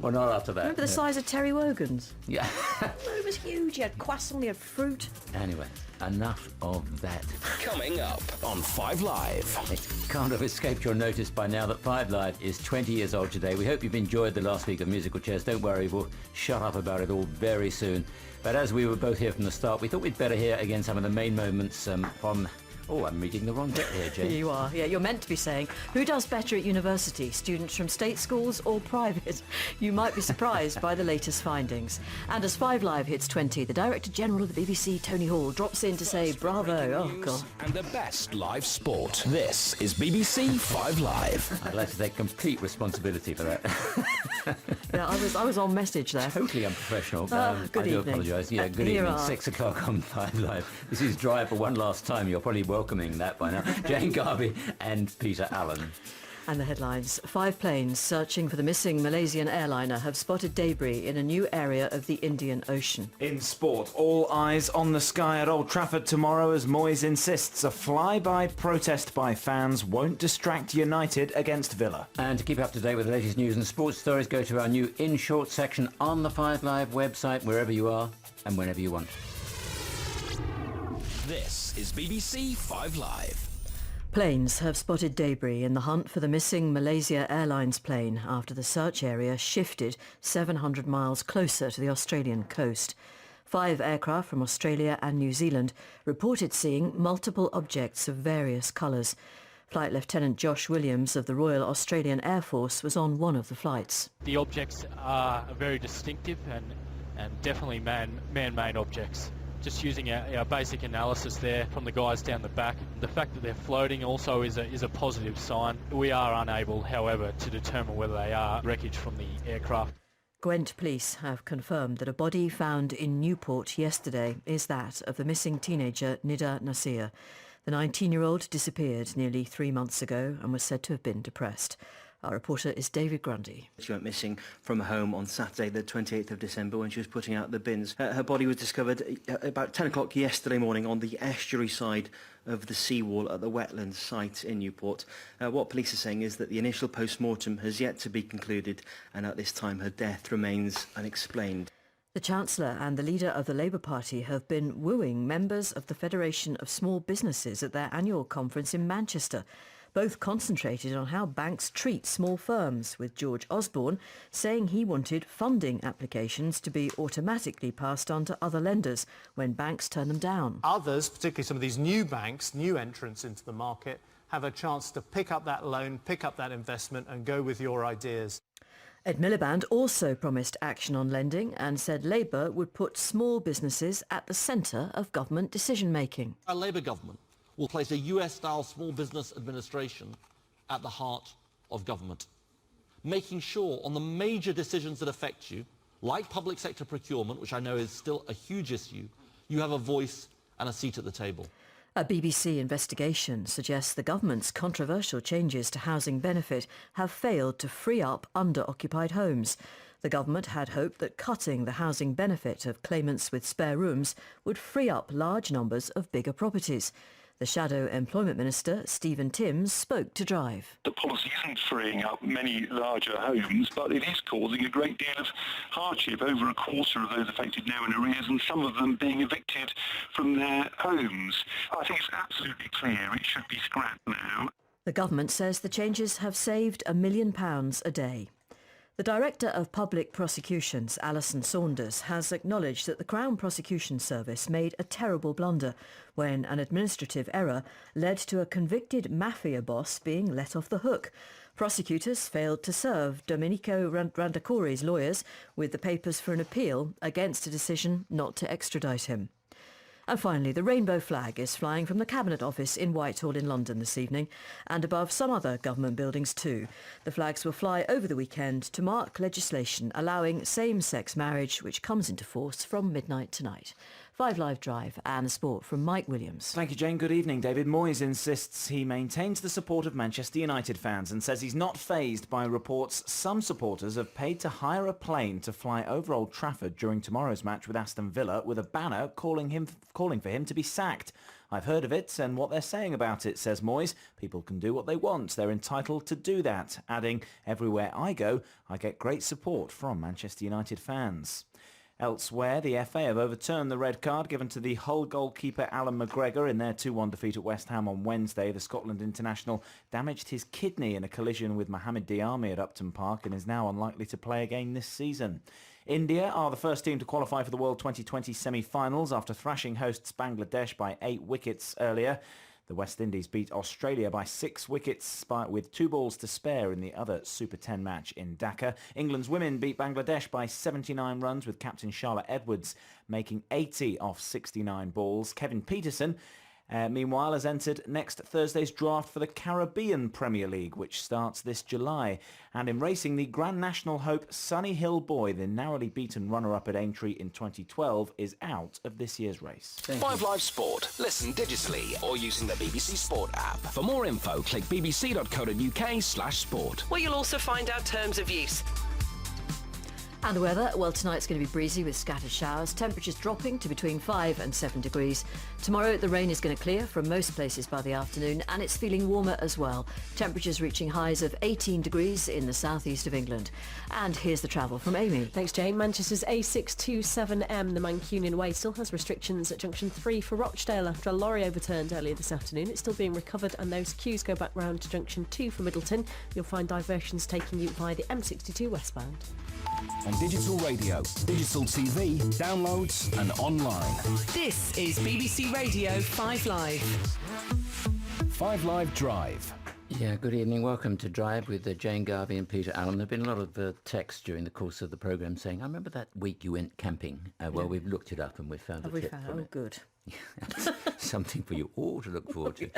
well, not after that. Remember the size of Terry Wogan's? Yeah. It was huge. You had croissant, you had fruit. Anyway, enough of that. Coming up on 5 Live. It can't have escaped your notice by now that 5 Live is 20 years old today. We hope you've enjoyed the last week of Musical Chairs. Don't worry, we'll shut up about it all very soon. But as we were both here from the start, we thought we'd better hear again some of the main moments from... Oh, I'm reading the wrong bit here, Jane. You are. Yeah, you're meant to be saying, who does better at university, students from state schools or private? You might be surprised by the latest findings. And as 5 Live hits 20, the Director General of the BBC, Tony Hall, drops in to say bravo. Oh, God. And the best live sport. This is BBC 5 Live. I'd like to take complete responsibility for that. Yeah, I was on message there. Totally unprofessional. Good I do evening. apologise. Yeah, good evening. 6 o'clock on 5 Live. This is Drive for one last time. You're probably welcoming that by now. Jane Garvey and Peter Allen. And the headlines. 5 planes searching for the missing Malaysian airliner have spotted debris in a new area of the Indian Ocean. In sport, all eyes on the sky at Old Trafford tomorrow as Moyes insists a flyby protest by fans won't distract United against Villa. And to keep up to date with the latest news and sports stories, go to our new In Short section on the 5 Live website, wherever you are and whenever you want. This is BBC 5 Live. Planes have spotted debris in the hunt for the missing Malaysia Airlines plane after the search area shifted 700 miles closer to the Australian coast. 5 aircraft from Australia and New Zealand reported seeing multiple objects of various colours. Flight Lieutenant Josh Williams of the Royal Australian Air Force was on one of the flights. The objects are very distinctive and definitely man-made objects. Just using our basic analysis there from the guys down the back, the fact that they're floating also is a positive sign. We are unable, however, to determine whether they are wreckage from the aircraft. Gwent police have confirmed that a body found in Newport yesterday is that of the missing teenager Nida Nasir. The 19-year-old disappeared nearly 3 months ago and was said to have been depressed. Our reporter is David Grundy. She went missing from home on Saturday, the 28th of December, when she was putting out the bins. Her body was discovered about 10 o'clock yesterday morning on the estuary side of the seawall at the wetlands site in Newport. What police are saying is that the initial post-mortem has yet to be concluded, and at this time her death remains unexplained. The Chancellor and the leader of the Labour Party have been wooing members of the Federation of Small Businesses at their annual conference in Manchester. Both concentrated on how banks treat small firms, with George Osborne saying he wanted funding applications to be automatically passed on to other lenders when banks turn them down. Others, particularly some of these new banks, new entrants into the market, have a chance to pick up that loan, pick up that investment and go with your ideas. Ed Miliband also promised action on lending and said Labour would put small businesses at the centre of government decision-making. Our Labour government will place a US-style small business administration at the heart of government, making sure on the major decisions that affect you, like public sector procurement, which I know is still a huge issue, you have a voice and a seat at the table. A BBC investigation suggests the government's controversial changes to housing benefit have failed to free up under-occupied homes. The government had hoped that cutting the housing benefit of claimants with spare rooms would free up large numbers of bigger properties. The Shadow Employment Minister, Stephen Timms, spoke to Drive. The policy isn't freeing up many larger homes, but it is causing a great deal of hardship. Over a quarter of those affected now in arrears, and some of them being evicted from their homes. I think it's absolutely clear it should be scrapped now. The government says the changes have saved £1 million a day. The Director of Public Prosecutions, Alison Saunders, has acknowledged that the Crown Prosecution Service made a terrible blunder when an administrative error led to a convicted mafia boss being let off the hook. Prosecutors failed to serve Domenico Randacori's lawyers with the papers for an appeal against a decision not to extradite him. And finally, the rainbow flag is flying from the Cabinet Office in Whitehall in London this evening and above some other government buildings too. The flags will fly over the weekend to mark legislation allowing same-sex marriage, which comes into force from midnight tonight. 5 Live Drive and sport from Mike Williams. Thank you, Jane. Good evening. David Moyes insists he maintains the support of Manchester United fans and says he's not fazed by reports some supporters have paid to hire a plane to fly over Old Trafford during tomorrow's match with Aston Villa with a banner calling for him to be sacked. I've heard of it and what they're saying about it, says Moyes. People can do what they want. They're entitled to do that, adding, everywhere I go, I get great support from Manchester United fans. Elsewhere, the FA have overturned the red card given to the Hull goalkeeper Allen McGregor in their 2-1 defeat at West Ham on Wednesday. The Scotland international damaged his kidney in a collision with Mohamed Diarmi at Upton Park and is now unlikely to play again this season. India are the first team to qualify for the World 2020 semi-finals after thrashing hosts Bangladesh by 8 wickets earlier. The West Indies beat Australia by 6 wickets with 2 balls to spare in the other Super 10 match in Dhaka. England's women beat Bangladesh by 79 runs with captain Charlotte Edwards making 80 off 69 balls. Kevin Peterson, meanwhile, has entered next Thursday's draft for the Caribbean Premier League, which starts this July. And in racing, the Grand National hope Sunny Hill Boy, the narrowly beaten runner-up at Aintree in 2012, is out of this year's race. 5 Live Sport. Listen digitally or using the BBC Sport app. For more info, click bbc.co.uk/sport. Where you'll also find our terms of use. And the weather, well, tonight's going to be breezy with scattered showers, temperatures dropping to between 5 and 7 degrees. Tomorrow, the rain is going to clear from most places by the afternoon, and it's feeling warmer as well. Temperatures reaching highs of 18 degrees in the southeast of England. And here's the travel from Amy. Thanks, Jane. Manchester's A627M, the Mancunian Way, still has restrictions at junction 3 for Rochdale after a lorry overturned earlier this afternoon. It's still being recovered, and those queues go back round to junction 2 for Middleton. You'll find diversions taking you via the M62 westbound. On digital radio, digital TV, downloads and online. This is BBC Radio 5 Live. 5 Live Drive. Yeah, good evening. Welcome to Drive with Jane Garvey and Peter Allen. There have been a lot of texts during the course of the programme saying, I remember that week you went camping. Well, we've looked it up and we've found a tip from it. Good. Something for you all to look forward to.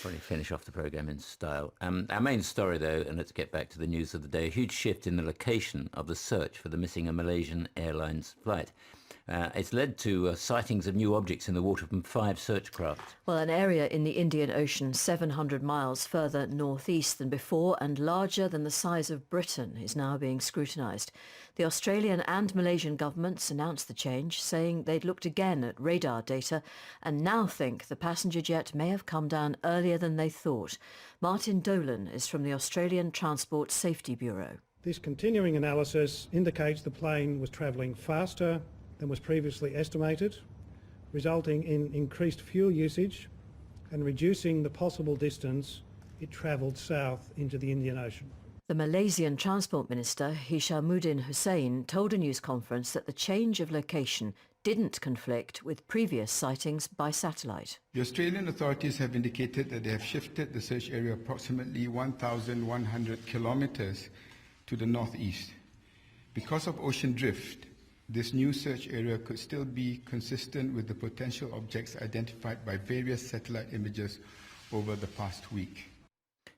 Probably finish off the programme in style. Our main story, though, and let's get back to the news of the day, a huge shift in the location of the search for the missing Malaysian Airlines flight. It's led to sightings of new objects in the water from 5 search craft. Well, an area in the Indian Ocean 700 miles further northeast than before and larger than the size of Britain is now being scrutinised. The Australian and Malaysian governments announced the change, saying they'd looked again at radar data and now think the passenger jet may have come down earlier than they thought. Martin Dolan is from the Australian Transport Safety Bureau. This continuing analysis indicates the plane was travelling faster than was previously estimated, resulting in increased fuel usage and reducing the possible distance it travelled south into the Indian Ocean. The Malaysian Transport Minister, Hishamuddin Hussein, told a news conference that the change of location didn't conflict with previous sightings by satellite. The Australian authorities have indicated that they have shifted the search area approximately 1,100 kilometres to the northeast. Because of ocean drift, this new search area could still be consistent with the potential objects identified by various satellite images over the past week.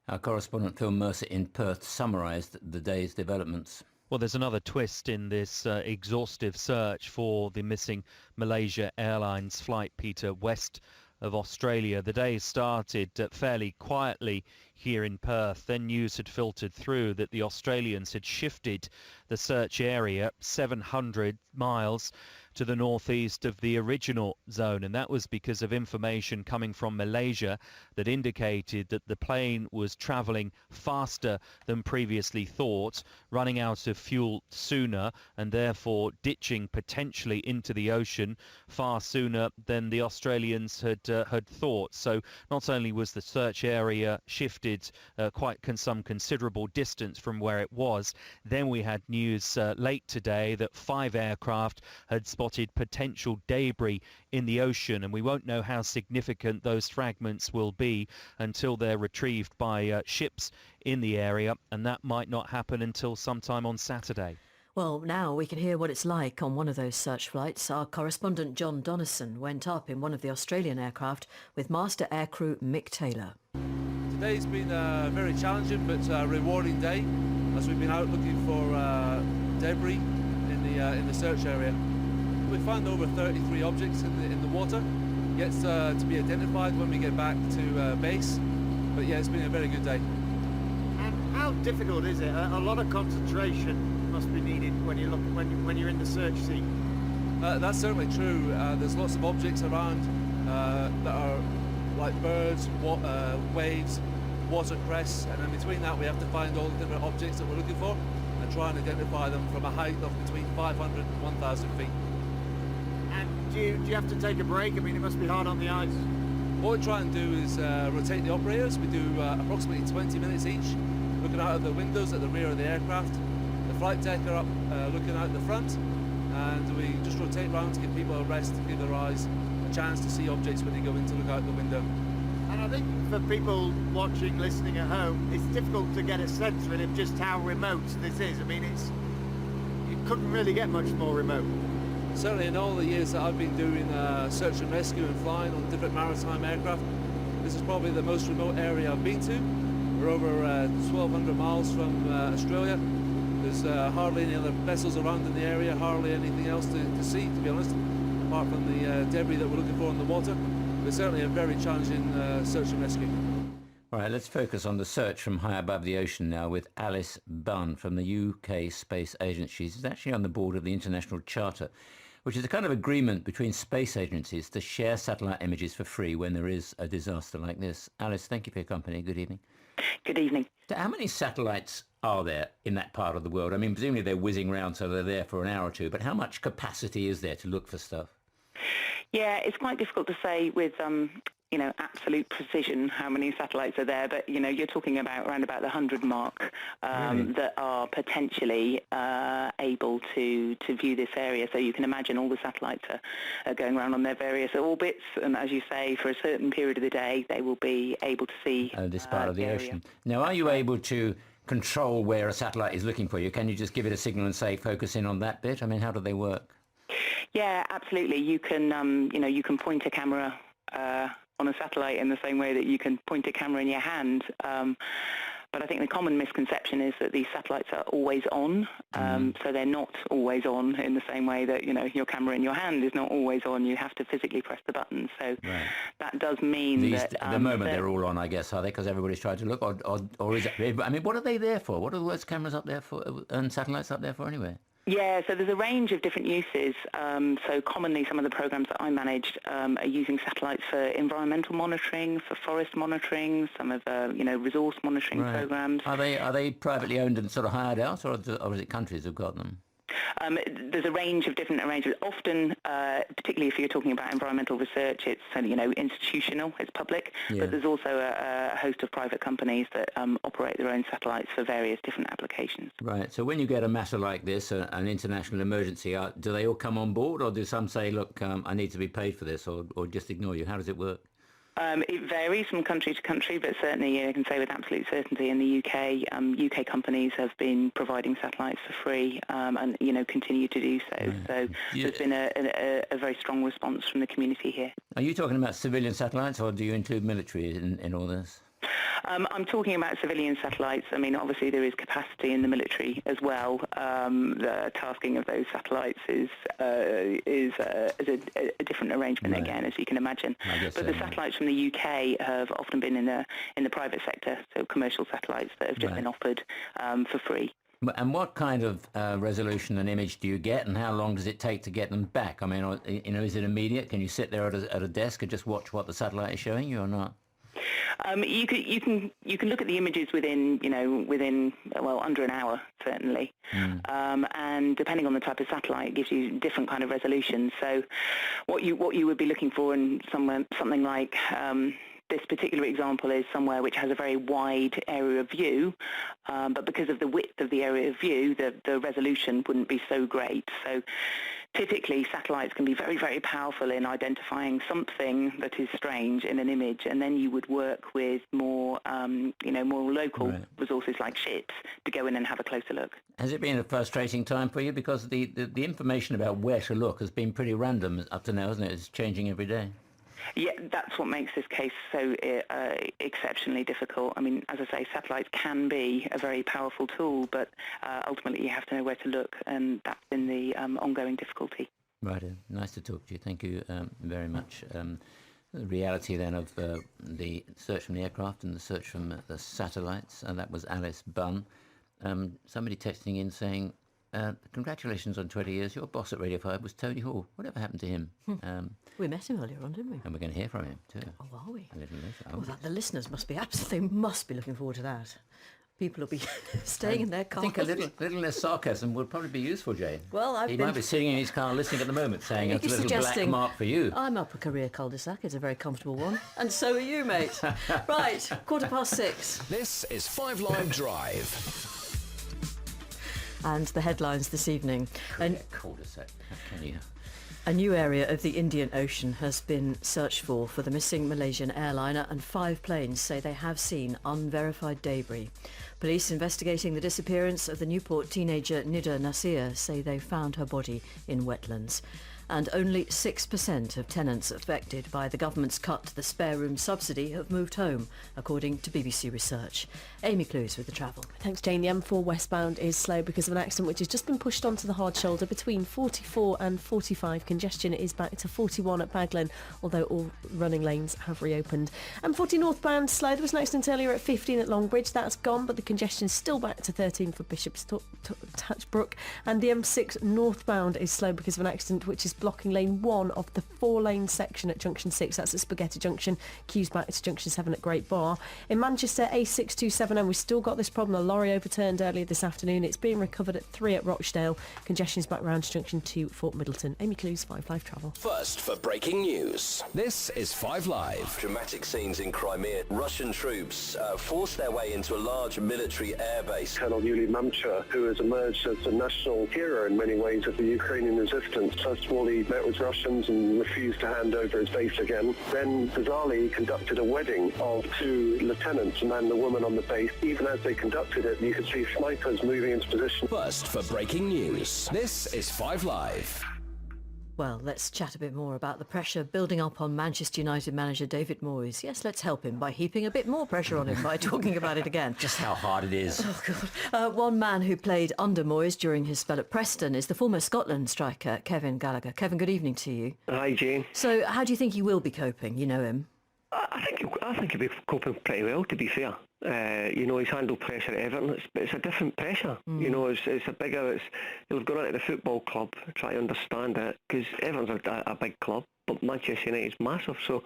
Our correspondent Phil Mercer in Perth summarised the day's developments. Well, there's another twist in this exhaustive search for the missing Malaysia Airlines flight, Peter, west of Australia. The day started fairly quietly here in Perth. Then news had filtered through that the Australians had shifted the search area 700 miles to the northeast of the original zone, and that was because of information coming from Malaysia that indicated that the plane was travelling faster than previously thought, running out of fuel sooner and therefore ditching potentially into the ocean far sooner than the Australians had thought. So not only was the search area shifted some considerable distance from where it was, then we had news late today that 5 aircraft had spotted potential debris in the ocean, and we won't know how significant those fragments will be until they're retrieved by ships in the area, and that might not happen until sometime on Saturday. Well, now we can hear what it's like on one of those search flights. Our correspondent John Donnison went up in one of the Australian aircraft with Master Aircrew Mick Taylor. Today's been a very challenging but rewarding day as we've been out looking for debris in the search area. We found over 33 objects in the water, yet to be identified when we get back to base. But yeah, it's been a very good day. And how difficult is it? A lot of concentration must be needed when you're in the search seat. That's certainly true. There's lots of objects around that are like birds, waves, watercress, and in between that we have to find all the different objects that we're looking for and try and identify them from a height of between 500 and 1,000 feet. And do you have to take a break? I mean, it must be hard on the eyes. What we try and do is rotate the operators. We do approximately 20 minutes each, looking out of the windows at the rear of the aircraft. The flight deck are up looking out the front, and we just rotate around to give people a rest, to give their eyes a chance to see objects when they go in to look out the window. And I think for people watching, listening at home, it's difficult to get a sense really of just how remote this is. I mean, you couldn't really get much more remote. Certainly in all the years that I've been doing search and rescue and flying on different maritime aircraft, this is probably the most remote area I've been to. We're over 1,200 miles from Australia. There's hardly any other vessels around in the area, hardly anything else to see, to be honest, apart from the debris that we're looking for in the water. But certainly a very challenging search and rescue. All right, let's focus on the search from high above the ocean now with Alice Bunn from the UK Space Agency. She's actually on the board of the International Charter, which is a kind of agreement between space agencies to share satellite images for free when there is a disaster like this. Alice, thank you for your company. Good evening. Good evening. So how many satellites are there in that part of the world? I mean, presumably they're whizzing around, so they're there for an hour or two, but how much capacity is there to look for stuff? Yeah, it's quite difficult to say with absolute precision how many satellites are there, but you're talking about around about the 100 mark that are potentially able to view this area. So you can imagine all the satellites are going around on their various orbits, and as you say, for a certain period of the day they will be able to see this part of the area. ocean. Now, are you able to control where a satellite is looking for you? Can you just give it a signal and say focus in on that bit? I mean, how do they work? Yeah, absolutely. You can you can point a camera on a satellite in the same way that you can point a camera in your hand. But I think the common misconception is that these satellites are always on, so they're not always on in the same way that, your camera in your hand is not always on. You have to physically press the button. So that does mean that... At the moment they're all on, I guess, are they? Because everybody's trying to look, or is it... I mean, what are they there for? What are those cameras up there for and satellites up there for anyway? Yeah, so there's a range of different uses. So commonly some of the programs that I managed are using satellites for environmental monitoring, for forest monitoring, some of resource monitoring programs. Are they privately owned and sort of hired out, or is it countries who've got them? There's a range of different arrangements. Often, particularly if you're talking about environmental research, it's institutional, it's public, but there's also a host of private companies that operate their own satellites for various different applications. Right, so when you get a matter like this, an international emergency, do they all come on board, or do some say, look, I need to be paid for this, or just ignore you? How does it work? It varies from country to country, but certainly I can say with absolute certainty in the UK, UK companies have been providing satellites for free and, continue to do so. So there's been a very strong response from the community here. Are you talking about civilian satellites, or do you include military in all this? I'm talking about civilian satellites. I mean, obviously there is capacity in the military as well. The tasking of those satellites is a different arrangement again, as you can imagine. But the satellites from the UK have often been in the private sector, so commercial satellites that have just been offered for free. And what kind of resolution and image do you get, and how long does it take to get them back? I mean, is it immediate? Can you sit there at a desk and just watch what the satellite is showing you, or not? You can look at the images within under an hour certainly, and depending on the type of satellite, it gives you different kind of resolutions. So, what you would be looking for in something like this particular example is somewhere which has a very wide area of view, but because of the width of the area of view, the resolution wouldn't be so great. So typically satellites can be very, very powerful in identifying something that is strange in an image, and then you would work with more local resources like ships to go in and have a closer look. Has it been a frustrating time for you? Because the information about where to look has been pretty random up to now, hasn't it? It's changing every day. Yeah, that's what makes this case so exceptionally difficult. I mean, as I say, satellites can be a very powerful tool, but ultimately you have to know where to look, and that's been the ongoing difficulty. Right, nice to talk to you. Thank you very much. The reality then of the search from the aircraft and the search from the satellites, and that was Alice Bunn. Somebody texting in saying, congratulations on 20 years. Your boss at Radio 5 was Tony Hall. Whatever happened to him? We met him earlier on, didn't we? And we're going to hear from him too. Oh, are we? A little later. Well, the listeners must be looking forward to that. People will be staying in their cars. I think a little less sarcasm would probably be useful, Jane. Well, he might be sitting in his car listening at the moment, saying it's a little black mark for you. I'm up a career cul-de-sac. It's a very comfortable one. And so are you, mate. Right, 6:15. This is 5 Live Drive. And the headlines this evening. Cul-de-sac. How can you? A new area of the Indian Ocean has been searched for the missing Malaysian airliner, and 5 planes say they have seen unverified debris. Police investigating the disappearance of the Newport teenager Nida Nasir say they found her body in wetlands. and only 6% of tenants affected by the government's cut to the spare room subsidy have moved home, according to BBC Research. Amy Clues with the travel. Thanks, Jane. The M4 westbound is slow because of an accident which has just been pushed onto the hard shoulder between 44 and 45. Congestion is back to 41 at Baglan, although all running lanes have reopened. M40 northbound slow. There was an accident earlier at 15 at Longbridge. That's gone, but the congestion is still back to 13 for Bishop's Touchbrook. And the M6 northbound is slow because of an accident which is blocking lane 1 of the 4-lane section at Junction 6. That's at Spaghetti Junction. Queues back to Junction 7 at Great Bar. In Manchester, A627M, we've still got this problem. A lorry overturned earlier this afternoon. It's being recovered at 3 at Rochdale. Congestion is back round to Junction 2, Fort Middleton. Amy Clues, 5 Live Travel. First for breaking news. This is 5 Live. Dramatic scenes in Crimea. Russian troops forced their way into a large military airbase. Colonel Yuli Mamcha, who has emerged as a national hero in many ways of the Ukrainian resistance. First of all, he met with Russians and refused to hand over his base again. Then, bizarrely, he conducted a wedding of 2 lieutenants, a man and a woman on the base. Even as they conducted it, you could see snipers moving into position. First for breaking news. This is 5 Live. Well, let's chat a bit more about the pressure building up on Manchester United manager David Moyes. Yes, let's help him by heaping a bit more pressure on him by talking about it again. Just how hard it is. Oh, God. One man who played under Moyes during his spell at Preston is the former Scotland striker, Kevin Gallagher. Kevin, good evening to you. Hi, Jane. So how do you think he will be coping? You know him. I think he'll be coping pretty well, to be fair. He's handled pressure at Everton, but it's a different pressure. It's a bigger. He'll go into the football club, try to understand it, because Everton's a big club, but Manchester United's massive. So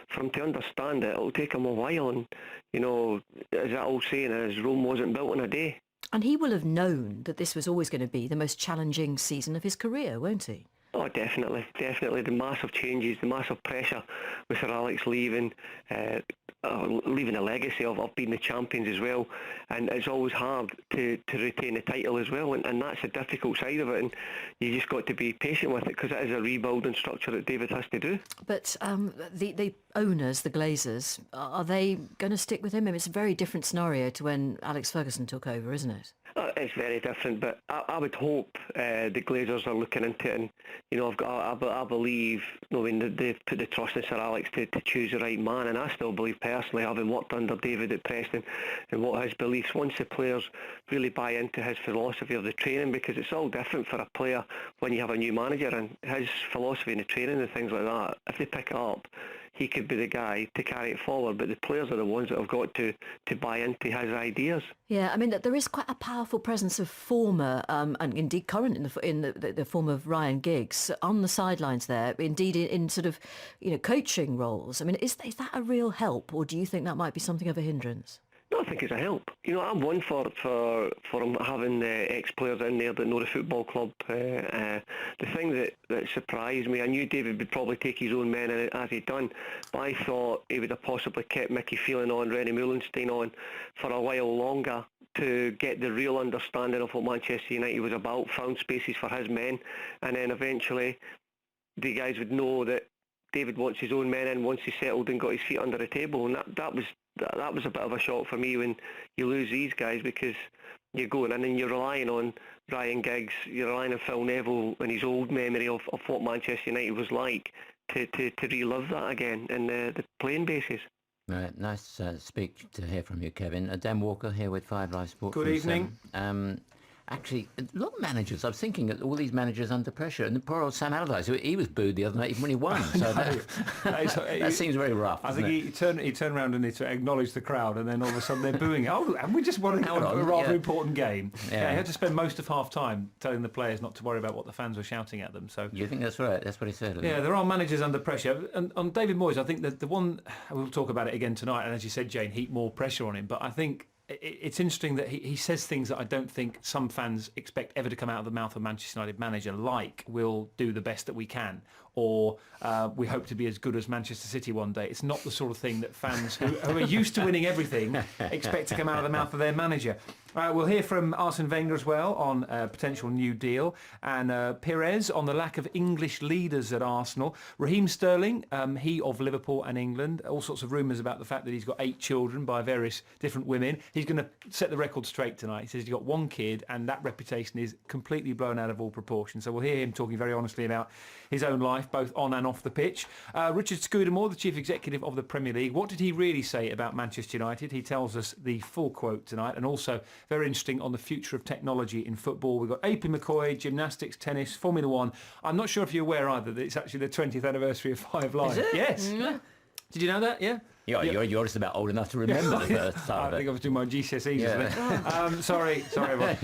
for him to understand it, it'll take him a while. And as that old saying is, Rome wasn't built in a day. And he will have known that this was always going to be the most challenging season of his career, won't he? Oh, definitely. The massive changes, the massive pressure with Sir Alex leaving a legacy of being the champions as well. And it's always hard to retain the title as well. And that's the difficult side of it. And you just got to be patient with it because it is a rebuilding structure that David has to do. But the owners, the Glazers, are they going to stick with him? I mean, it's a very different scenario to when Alex Ferguson took over, isn't it? It's very different, but I would hope the Glazers are looking into it. And I believe, they've put the trust in Sir Alex to choose the right man, and I still believe personally, having worked under David at Preston and what his beliefs, once the players really buy into his philosophy of the training, because it's all different for a player when you have a new manager, and his philosophy in the training and things like that, if they pick it up, he could be the guy to carry it forward, but the players are the ones that have got to buy into his ideas. Yeah, I mean, there is quite a powerful presence of former and indeed current in the form of Ryan Giggs on the sidelines there, indeed in sort of coaching roles. I mean, is that a real help, or do you think that might be something of a hindrance? No, I think it's a help. I'm one for him having ex-players in there that know the football club. The thing that surprised me, I knew David would probably take his own men in as he'd done, but I thought he would have possibly kept Mickey Phelan on, Rennie Moulenstein on for a while longer to get the real understanding of what Manchester United was about, found spaces for his men, and then eventually the guys would know that David wants his own men in once he settled and got his feet under the table, and that was a bit of a shock for me when you lose these guys, because you're going in and you're relying on Ryan Giggs, you're relying on Phil Neville and his old memory of what Manchester United was like to relive that again in the playing basis. Right, nice to hear from you, Kevin. Dan Walker here with 5 Live Sport. Good evening. Actually, a lot of managers, I was thinking that all these managers under pressure, and the poor old Sam Allardyce, he was booed the other night even when he won, so that seems very rough. I think he turned around and he acknowledged the crowd, and then all of a sudden they're booing. Oh, and we just won a rather important game. Yeah, he had to spend most of half time telling the players not to worry about what the fans were shouting at them. So you think that's right? That's what he said. Yeah, there are managers under pressure, and on David Moyes, I think that the one, we'll talk about it again tonight, and as you said, Jane, heap more pressure on him, but I think it's interesting that he says things that I don't think some fans expect ever to come out of the mouth of a Manchester United manager, like we'll do the best that we can, or we hope to be as good as Manchester City one day. It's not the sort of thing that fans who are used to winning everything expect to come out of the mouth of their manager. We'll hear from Arsene Wenger as well on a potential new deal, and Perez on the lack of English leaders at Arsenal. Raheem Sterling, he of Liverpool and England, all sorts of rumours about the fact that he's got 8 children by various different women. He's going to set the record straight tonight. He says he's got 1 kid, and that reputation is completely blown out of all proportion. So we'll hear him talking very honestly about his own life, both on and off the pitch. Richard Scudamore, the Chief Executive of the Premier League, what did he really say about Manchester United? He tells us the full quote tonight, and also very interesting on the future of technology in football. We've got AP McCoy, gymnastics, tennis, Formula 1. I'm not sure if you're aware either that it's actually the 20th anniversary of Five Live. Is it? Yes. Mm. Did you know that? Yeah. You're just about old enough to remember the first part of it. I think I was doing my GCSEs. Yeah. Sorry, everyone.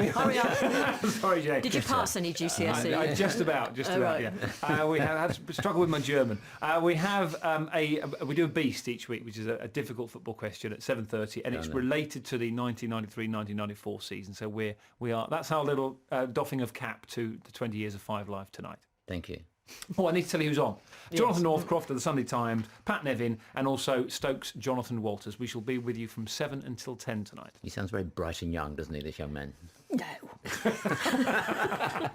Hurry up. Sorry, Jane. Did you pass any GCSE? Just about, right. yeah. We have struggled with my German. We have we do a beast each week, which is a difficult football question at 7:30, and it's related to the 1993-1994 season. So we are. That's our little doffing of cap to the 20 years of Five Live tonight. Thank you. Oh, I need to tell you who's on. Yes. Jonathan Northcroft of the Sunday Times, Pat Nevin, and also Stokes Jonathan Walters. We shall be with you from 7 until 10 tonight. He sounds very bright and young, doesn't he, this young man? No. I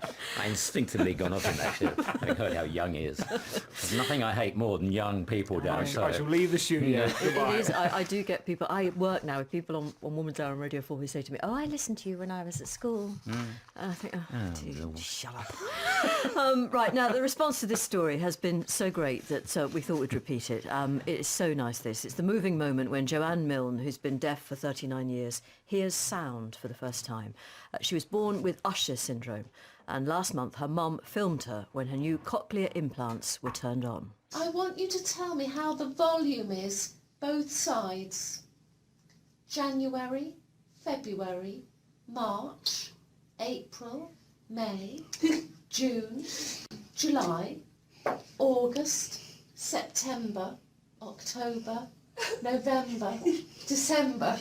instinctively gone off him, actually, having heard how young he is. There's nothing I hate more than young people down so. I shall leave the studio. It is. I do get people. I work now with people on Woman's Hour on Radio 4 who say to me, "Oh, I listened to you when I was at school." And I think, dude, shut up. Right, now the response to this story has been so great that we thought we'd repeat it. It is so nice, this. It's the moving moment when Joanne Milne, who's been deaf for 39 years, hears sound for the first time. She was born with Usher syndrome, and last month her mum filmed her when her new cochlear implants were turned on. I want you to tell me how the volume is, both sides. January, February, March, April, May, June, July, August, September, October, November, December.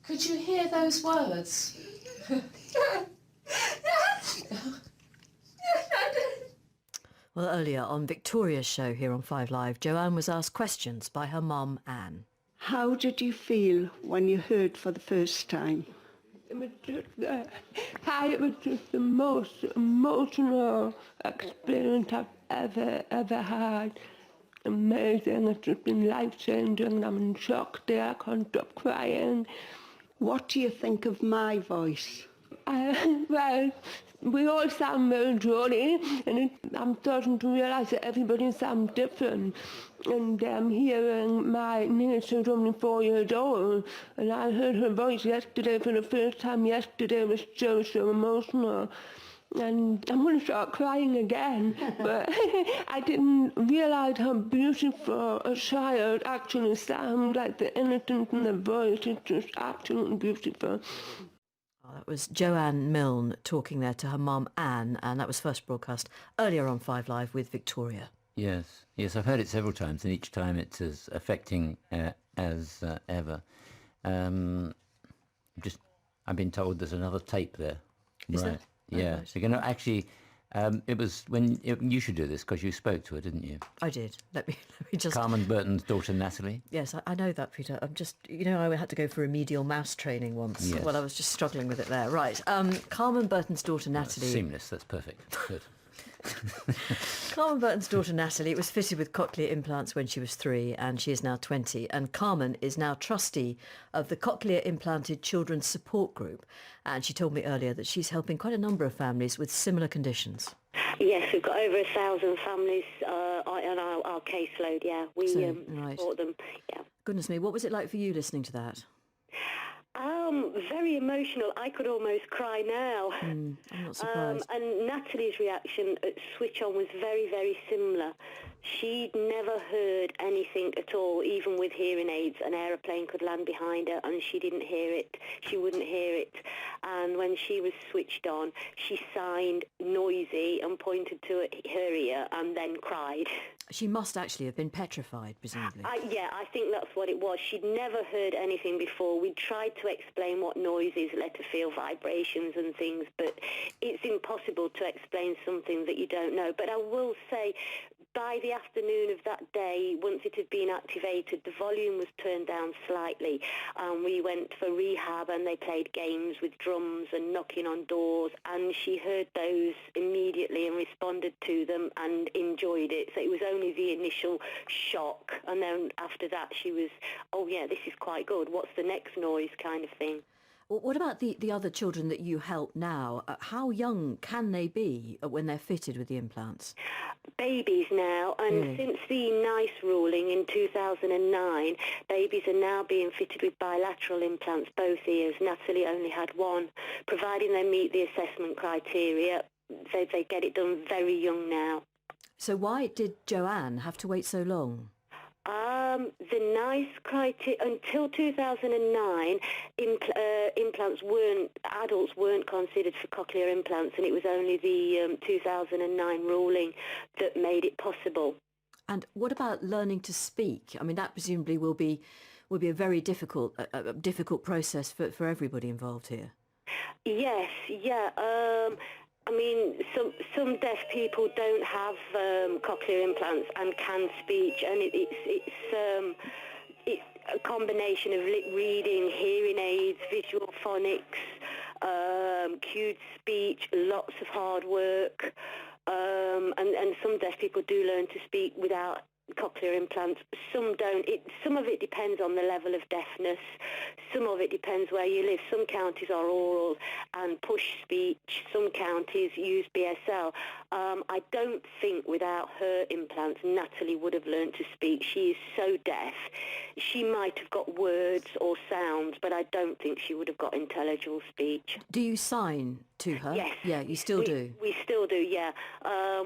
Could you hear those words? Well, earlier on Victoria's show here on 5 Live, Joanne was asked questions by her mum, Anne. How did you feel when you heard for the first time? It was just the most emotional experience I've ever had. Amazing, it's just been life-changing. I'm in shock there, I can't stop crying. What do you think of my voice? Well, we all sound very jolly, and I'm starting to realise that everybody sounds different. And hearing my niece, who's only 4 years old, and I heard her voice yesterday for the first time. Yesterday was so emotional. And I'm going to start crying again, but I didn't realise how beautiful a child actually sounds, like the innocence in the voice is just absolutely beautiful. That was Joanne Milne talking there to her mum, Anne, and that was first broadcast earlier on 5 Live with Victoria. Yes, I've heard it several times, and each time it's as affecting as ever. I've been told there's another tape there. Is right? there? Yeah, Right. so actually, it was you should do this because you spoke to her, didn't you? I did. Let me just... Carmen Burton's daughter, Natalie. Yes, I know that, Peter. I'm just, I had to go for remedial mouse training once. Yes. Well, I was just struggling with it there. Right. Carmen Burton's daughter, Natalie... Seamless, that's perfect. Good. Carmen Burton's daughter Natalie was fitted with cochlear implants when she was 3, and she is now 20. And Carmen is now trustee of the Cochlear Implanted Children's Support Group. And she told me earlier that she's helping quite a number of families with similar conditions. Yes, we've got over 1,000 families on our caseload, yeah. We support them, yeah. Goodness me, what was it like for you listening to that? Very emotional. I could almost cry now. I'm not surprised. And Natalie's reaction at Switch On was very, very similar. She'd never heard anything at all, even with hearing aids. An aeroplane could land behind her and she didn't hear it. She wouldn't hear it. And when she was switched on, she signed noisy and pointed to her ear and then cried. She must actually have been petrified, presumably. I think that's what it was. She'd never heard anything before. We tried to explain what noise is, let her feel vibrations and things, but it's impossible to explain something that you don't know. But I will say, by the afternoon of that day, once it had been activated, the volume was turned down slightly. We went for rehab and they played games with drums and knocking on doors, and she heard those immediately and responded to them and enjoyed it. So it was only the initial shock, and then after that she was, oh yeah, this is quite good. What's the next noise kind of thing. What about the other children that you help now? How young can they be when they're fitted with the implants? Babies now, and since the NICE ruling in 2009, babies are now being fitted with bilateral implants, both ears. Natalie only had one. Providing they meet the assessment criteria, they get it done very young now. So why did Joanne have to wait so long? The NICE criteria, until 2009, adults weren't considered for cochlear implants, and it was only the 2009 ruling that made it possible. And what about learning to speak? I mean, that presumably will be a very difficult process for everybody involved here. Yes, yeah. I mean, some deaf people don't have cochlear implants and can speech, and it's a combination of lip reading, hearing aids, visual phonics, cued speech, lots of hard work, and some deaf people do learn to speak without cochlear implants. Some don't. Some of it depends on the level of deafness. Some of it depends where you live. Some counties are oral and push speech. Some counties use BSL. I don't think without her implants Natalie would have learned to speak. She is so deaf. She might have got words or sounds, but I don't think she would have got intelligible speech. Do you sign to her? Yes. Yeah, you still do? We still do, yeah.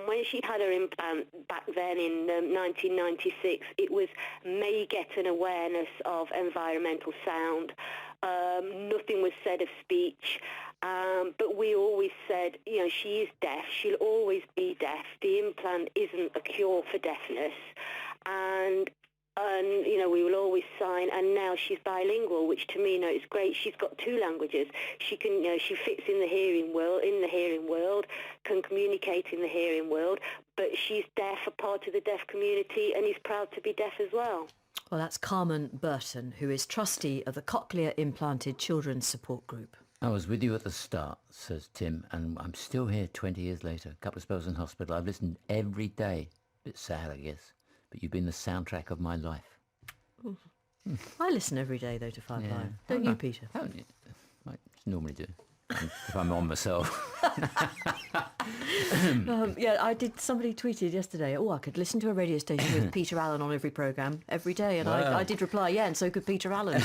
When she had her implant back then in 1996, it was may get an awareness of environmental sound. Nothing was said of speech. But we always said, she is deaf. She'll always be deaf. The implant isn't a cure for deafness. And we will always sign, and now she's bilingual, which to me, is great. She's got two languages. She can, she fits in the hearing world, can communicate in the hearing world, but she's deaf, a part of the deaf community, and is proud to be deaf as well. Well, that's Carmen Burton, who is trustee of the Cochlear Implanted Children's Support Group. I was with you at the start, says Tim, and I'm still here 20 years later. A couple of spells in hospital. I've listened every day. A bit sad, I guess. But you've been the soundtrack of my life. I listen every day, though, to 5 Live. Don't you, Peter? I normally do. If I'm on myself. Somebody tweeted yesterday, I could listen to a radio station with Peter Allen on every programme every day, and wow. I did reply, and so could Peter Allen.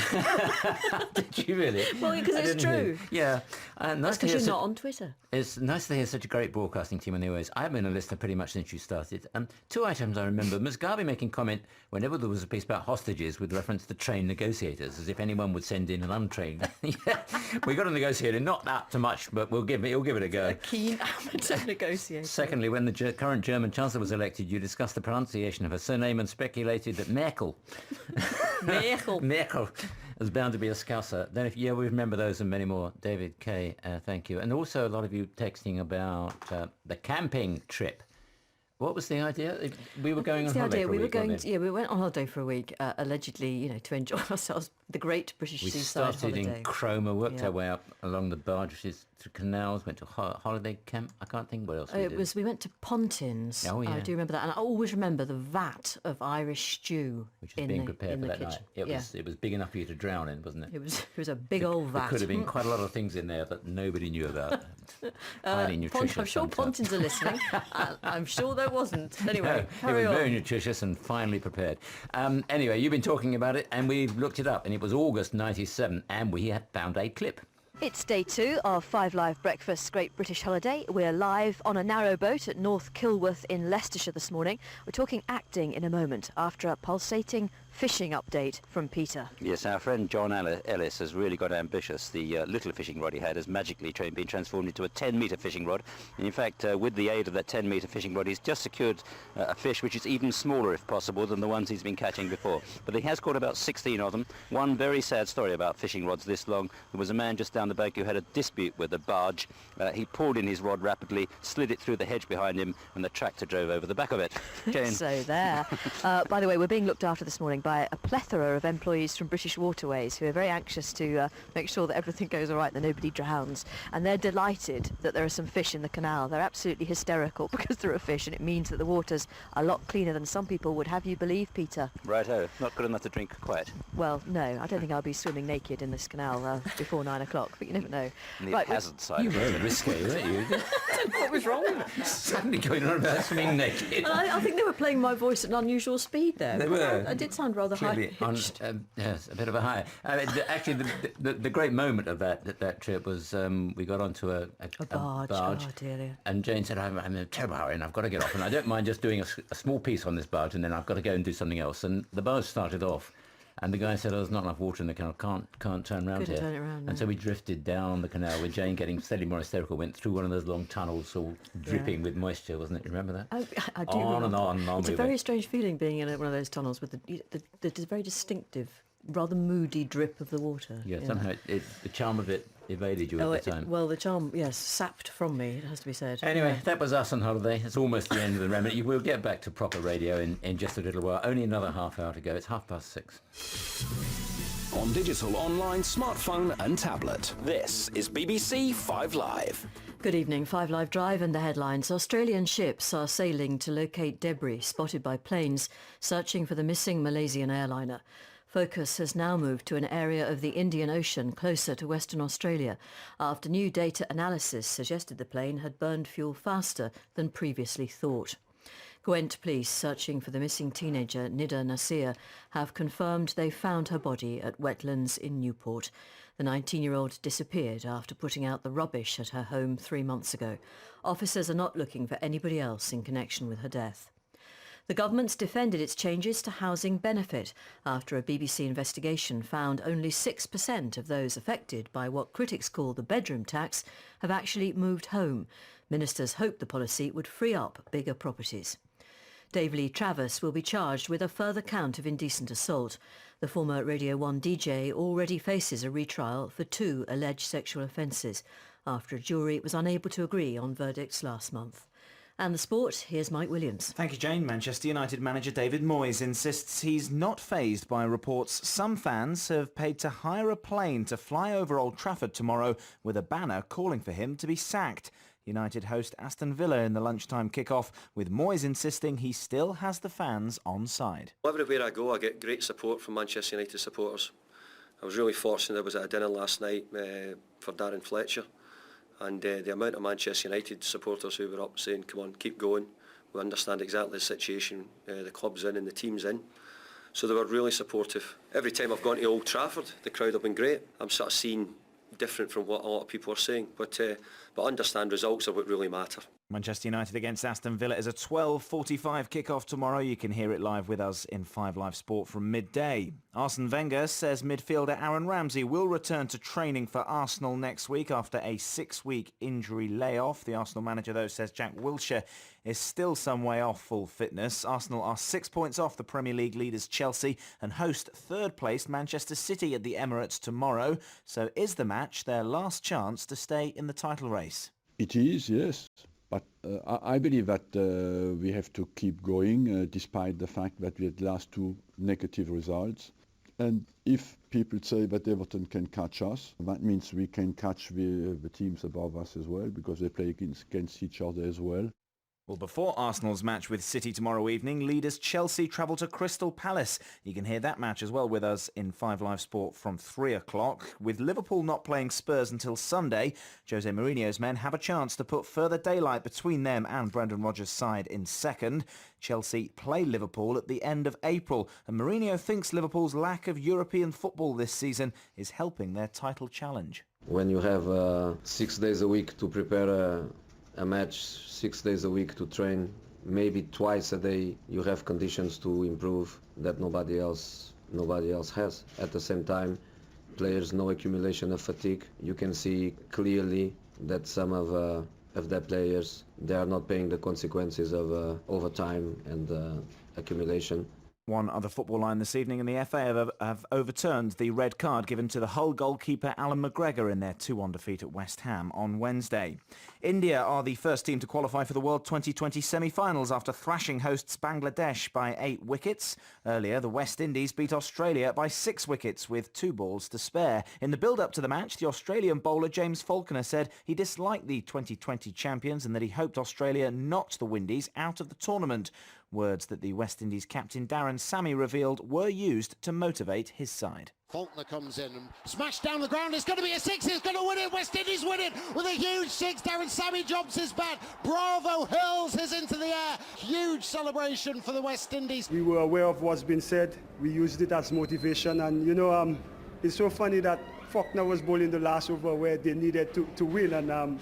Did you really? Well, because it's true. Yeah. That's because you're not on Twitter. It's nice to hear such a great broadcasting team anyways. I've been a listener pretty much since you started. Two items I remember. Ms Garvey making comment whenever there was a piece about hostages with reference to trained negotiators, as if anyone would send in an untrained. We got a negotiator, not that so much, but he'll give it a go. A keen amateur negotiator. Secondly, when the current German Chancellor was elected, you discussed the pronunciation of her surname and speculated that Merkel is bound to be a Scouser. Then we remember those and many more. David K, thank you. And also a lot of you texting about the camping trip. What was the idea? We were going on holiday for a week. We went on holiday for a week, allegedly, to enjoy ourselves, the great British seaside holiday. We started in Cromer, worked our way up along the barges to canals, went to holiday camp. I can't think what else we did. We went to Pontins. Oh, yeah. I do remember that. And I always remember the vat of Irish stew which was being prepared for that night. It was big enough for you to drown in, wasn't it? It was a big old vat. There could have been quite a lot of things in there that nobody knew about. Highly nutritious. I'm sure Pontins are listening. I'm sure there wasn't. Anyway, carry on. It was very nutritious and finely prepared. Anyway, you've been talking about it, and we've looked it up, and it was August 97, and we had found a clip. It's day 2 of 5 Live Breakfast's Great British Holiday. We're live on a narrow boat at North Kilworth in Leicestershire this morning. We're talking acting in a moment after a pulsating fishing update from Peter. Yes, our friend John Ellis has really got ambitious. The little fishing rod he had has magically been transformed into a 10-metre fishing rod. And in fact, with the aid of that 10-metre fishing rod, he's just secured a fish which is even smaller, if possible, than the ones he's been catching before. But he has caught about 16 of them. One very sad story about fishing rods this long. There was a man just down the bank who had a dispute with a barge. He pulled in his rod rapidly, slid it through the hedge behind him, and the tractor drove over the back of it. Jane. So there. By the way, we're being looked after this morning by a plethora of employees from British Waterways who are very anxious to make sure that everything goes all right, that nobody drowns. And they're delighted that there are some fish in the canal. They're absolutely hysterical because there are fish, and it means that the water's a lot cleaner than some people would have you believe, Peter. Righto. Not good enough to drink quite. Well, no, I don't think I'll be swimming naked in this canal before 9 o'clock, but you never know. The hazard side. You were risky, weren't you? What was wrong? Suddenly going on about swimming naked. I think they were playing my voice at an unusual speed there. They were. I did sound rather high. Yes, a bit of a high. Actually, the great moment of that trip was we got onto a barge. Oh, dear. And Jane said, I'm in a terrible hurry and I've got to get off, and I don't mind just doing a small piece on this barge, and then I've got to go and do something else. And the barge started off, and the guy said, there's not enough water in the canal, can't turn around here. Turn it around, no. And so we drifted down the canal with Jane getting steadily more hysterical, went through one of those long tunnels all dripping with moisture, wasn't it? You remember that? I do on remember. and on. It's a very strange feeling being in one of those tunnels with the very distinctive, rather moody drip of the water. Yeah, somehow the charm of it evaded you at the time. Well, the charm, yes, sapped from me, it has to be said. Anyway, that was us on holiday. It's almost the end of the remedy. We'll get back to proper radio in just a little while. Only another half hour to go. It's 6:30. On digital, online, smartphone and tablet. This is BBC 5 Live. Good evening. 5 Live Drive and the headlines. Australian ships are sailing to locate debris spotted by planes searching for the missing Malaysian airliner. Focus has now moved to an area of the Indian Ocean closer to Western Australia after new data analysis suggested the plane had burned fuel faster than previously thought. Gwent police searching for the missing teenager Nida Nasir have confirmed they found her body at wetlands in Newport. The 19-year-old disappeared after putting out the rubbish at her home 3 months ago. Officers are not looking for anybody else in connection with her death. The government's defended its changes to housing benefit after a BBC investigation found only 6% of those affected by what critics call the bedroom tax have actually moved home. Ministers hoped the policy would free up bigger properties. Dave Lee Travis will be charged with a further count of indecent assault. The former Radio 1 DJ already faces a retrial for 2 alleged sexual offences after a jury was unable to agree on verdicts last month. And the sport, here's Mike Williams. Thank you, Jane. Manchester United manager David Moyes insists he's not fazed by reports some fans have paid to hire a plane to fly over Old Trafford tomorrow with a banner calling for him to be sacked. United host Aston Villa in the lunchtime kick-off, with Moyes insisting he still has the fans on side. Everywhere I go, I get great support from Manchester United supporters. I was really fortunate. I was at a dinner last night for Darren Fletcher. And the amount of Manchester United supporters who were up saying, come on, keep going. We understand exactly the situation the club's in and the team's in. So they were really supportive. Every time I've gone to Old Trafford, the crowd have been great. I'm sort of seeing different from what a lot of people are saying. But understand results are what really matter. Manchester United against Aston Villa is a 12:45 kick-off tomorrow. You can hear it live with us in 5 Live Sport from midday. Arsene Wenger says midfielder Aaron Ramsey will return to training for Arsenal next week after a 6-week injury layoff. The Arsenal manager, though, says Jack Wilshere is still some way off full fitness. Arsenal are 6 points off the Premier League leaders Chelsea and host third-placed Manchester City at the Emirates tomorrow. So is the match their last chance to stay in the title race? It is, yes. But I believe that we have to keep going despite the fact that we had last 2 negative results. And if people say that Everton can catch us, that means we can catch the teams above us as well, because they play against each other as well. Well, before Arsenal's match with City tomorrow evening, leaders Chelsea travel to Crystal Palace. You can hear that match as well with us in 5 Live Sport from 3 o'clock. With Liverpool not playing Spurs until Sunday, Jose Mourinho's men have a chance to put further daylight between them and Brendan Rodgers' side in second. Chelsea play Liverpool at the end of April, and Mourinho thinks Liverpool's lack of European football this season is helping their title challenge. When you have 6 days a week to prepare a match, 6 days a week to train, maybe twice a day, you have conditions to improve that nobody else nobody else has. At the same time, players, no accumulation of fatigue. You can see clearly that some of their players, they are not paying the consequences of overtime and accumulation. One other football line this evening, and the FA have overturned the red card given to the Hull goalkeeper Alan McGregor in their 2-1 defeat at West Ham on Wednesday. India are the first team to qualify for the World 2020 semi-finals after thrashing hosts Bangladesh by 8 wickets. Earlier, the West Indies beat Australia by 6 wickets with 2 balls to spare. In the build-up to the match, the Australian bowler James Faulkner said he disliked the 2020 champions and that he hoped Australia knocked the Windies out of the tournament. Words that the West Indies captain Darren Sammy revealed were used to motivate his side. Faulkner comes in and smashed down the ground. It's going to be a 6. It's going to win it. West Indies win it with a huge 6. Darren Sammy jumps his bat. Bravo hurls his into the air. Huge celebration for the West Indies. We were aware of what's been said. We used it as motivation. And, it's so funny that Faulkner was bowling the last over where they needed to win. And,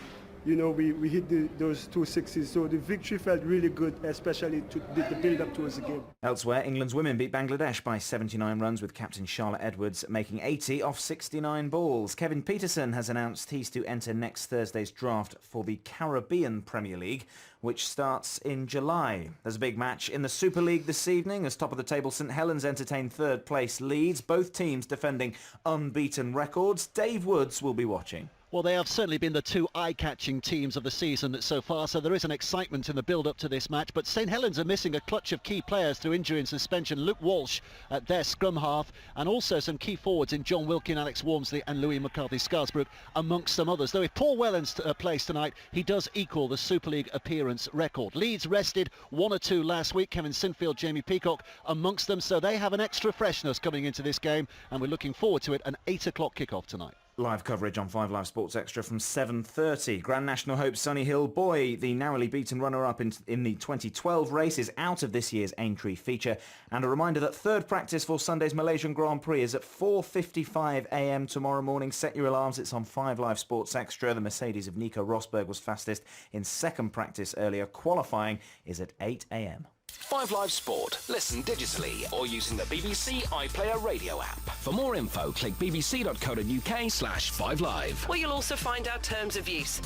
we hit those 2 6s. So the victory felt really good, especially to the build-up towards the game. Elsewhere, England's women beat Bangladesh by 79 runs with captain Charlotte Edwards making 80 off 69 balls. Kevin Peterson has announced he's to enter next Thursday's draft for the Caribbean Premier League, which starts in July. There's a big match in the Super League this evening as top-of-the-table St Helens entertain third-place Leeds, both teams defending unbeaten records. Dave Woods will be watching. Well, they have certainly been the 2 eye-catching teams of the season so far, so there is an excitement in the build-up to this match. But St Helens are missing a clutch of key players through injury and suspension. Luke Walsh at their scrum half, and also some key forwards in John Wilkin, Alex Walmsley and Louis McCarthy-Scarsbrook, amongst some others. Though if Paul Whelan's plays tonight, he does equal the Super League appearance record. Leeds rested 1 or 2 last week. Kevin Sinfield, Jamie Peacock amongst them, so they have an extra freshness coming into this game, and we're looking forward to it. An 8 o'clock kickoff tonight. Live coverage on 5 Live Sports Extra from 7:30. Grand National hope Sonny Hill Boy, the narrowly beaten runner-up in the 2012 race, is out of this year's Aintree feature. And a reminder that third practice for Sunday's Malaysian Grand Prix is at 4:55 a.m. tomorrow morning. Set your alarms. It's on 5 Live Sports Extra. The Mercedes of Nico Rosberg was fastest in second practice earlier. Qualifying is at 8 a.m. 5 Live Sport. Listen digitally or using the BBC iPlayer radio app. For more info, click bbc.co.uk/5live. Where you'll also find our terms of use.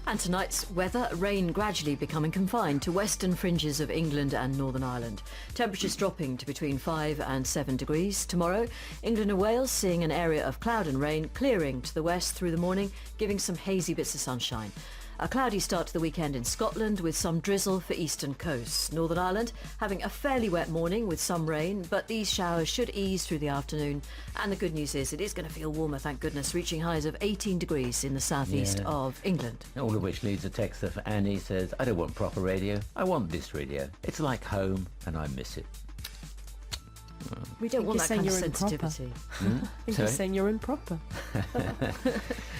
And tonight's weather, rain gradually becoming confined to western fringes of England and Northern Ireland. Temperatures dropping to between 5 and 7 degrees. Tomorrow, England and Wales seeing an area of cloud and rain clearing to the west through the morning, giving some hazy bits of sunshine. A cloudy start to the weekend in Scotland with some drizzle for eastern coasts. Northern Ireland having a fairly wet morning with some rain, but these showers should ease through the afternoon. And the good news is it is going to feel warmer, thank goodness, reaching highs of 18 degrees in the southeast of England. All of which leads a texter for Annie says, I don't want proper radio, I want this radio. It's like home and I miss it. We don't want that kind of sensitivity. I think you're saying you're improper.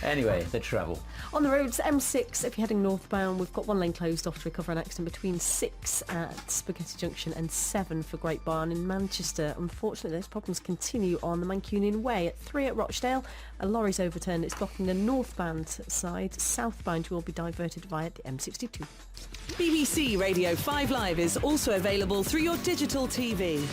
Anyway, the travel. On the roads, M6, if you're heading northbound, we've got one lane closed off to recover an accident between 6 at Spaghetti Junction and 7 for Great Barn in Manchester. Unfortunately, those problems continue on the Mancunian Way at 3 at Rochdale. A lorry's overturned. It's blocking the northbound side. Southbound will be diverted via the M62. BBC Radio 5 Live is also available through your digital TV.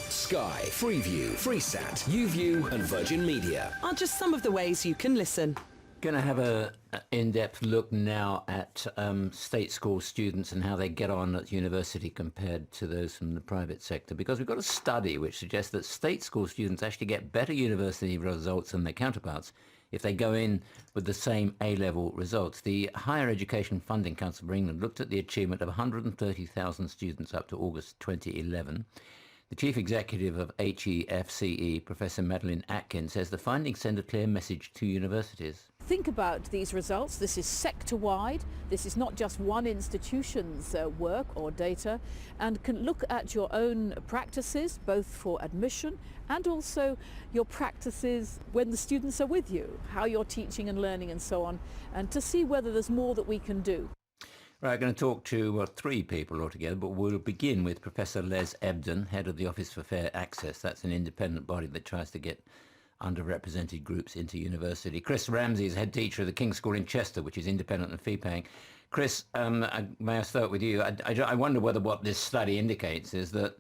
Sky, Freeview, Freesat, YouView and Virgin Media are just some of the ways you can listen. Going to have a in-depth look now at state school students and how they get on at university compared to those from the private sector, because we've got a study which suggests that state school students actually get better university results than their counterparts if they go in with the same A-level results. The Higher Education Funding Council for England looked at the achievement of 130,000 students up to August 2011. The chief executive of HEFCE, Professor Madeline Atkins, says the findings send a clear message to universities. Think about these results. This is sector-wide. This is not just one institution's work or data, and can look at your own practices, both for admission and also your practices when the students are with you, how you're teaching and learning and so on, and to see whether there's more that we can do. Right, I'm going to talk to 3 people altogether, but we'll begin with Professor Les Ebden, head of the Office for Fair Access. That's an independent body that tries to get underrepresented groups into university. Chris Ramsey is head teacher of the King's School in Chester, which is independent and fee-paying. Chris, may I start with you? I wonder whether what this study indicates is that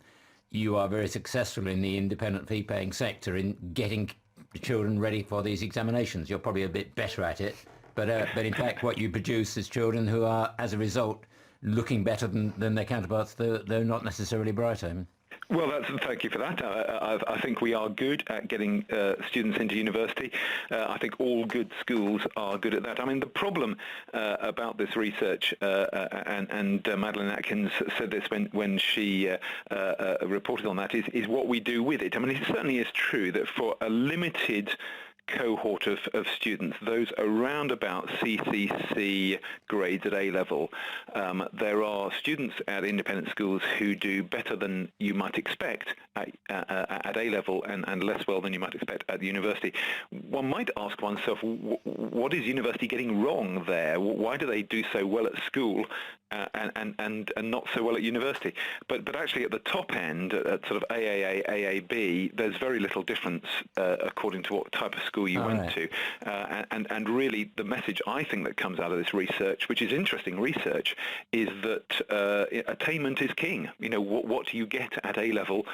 you are very successful in the independent fee-paying sector in getting the children ready for these examinations. You're probably a bit better at it, but in fact what you produce is children who are, as a result, looking better than their counterparts, though not necessarily brighter. Well, thank you for that. I think we are good at getting students into university. I think all good schools are good at that. I mean, the problem about this research, and Madeleine Atkins said this when she reported on that, is what we do with it. I mean, it certainly is true that for a limited cohort of students, those around about CCC grades at A-level, there are students at independent schools who do better than you might expect at A-level and less well than you might expect at the university. One might ask oneself, what is university getting wrong there? Why do they do so well at school and not so well at university? But actually at the top end, at sort of AAA, AAB, there's very little difference according to what type of school you went to. And really the message I think that comes out of this research, which is interesting research, is that attainment is king. You know, what you get at A-level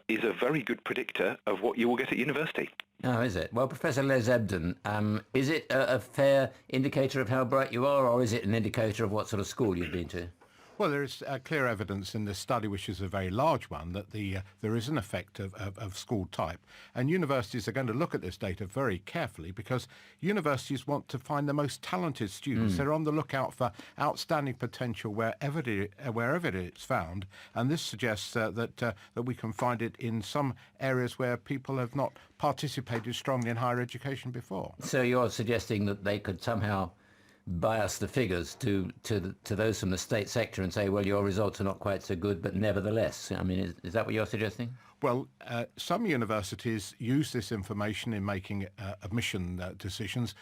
is a very good predictor of what you will get at university. Oh, is it? Well, Professor Les Ebden, is it a fair indicator of how bright you are, or is it an indicator of what sort of school you've been to? Well, there is clear evidence in this study, which is a very large one, that there is an effect of school type. And universities are going to look at this data very carefully because universities want to find the most talented students. They're on the lookout for outstanding potential wherever it is found. And this suggests that we can find it in some areas where people have not participated strongly in higher education before. So you're suggesting that they could somehow bias the figures to those from the state sector and say, well, your results are not quite so good, but nevertheless. I mean, is that what you're suggesting? Well, some universities use this information in making admission decisions.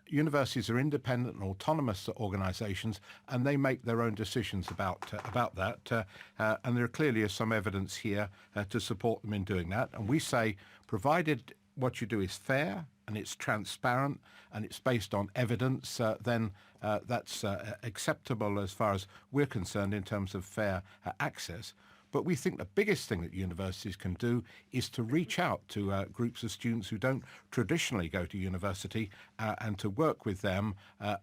Universities are independent and autonomous organisations, and they make their own decisions about that. And there clearly is some evidence here to support them in doing that. And we say, provided what you do is fair and it's transparent and it's based on evidence, then that's acceptable as far as we're concerned in terms of fair access. But we think the biggest thing that universities can do is to reach out to groups of students who don't traditionally go to university and to work with them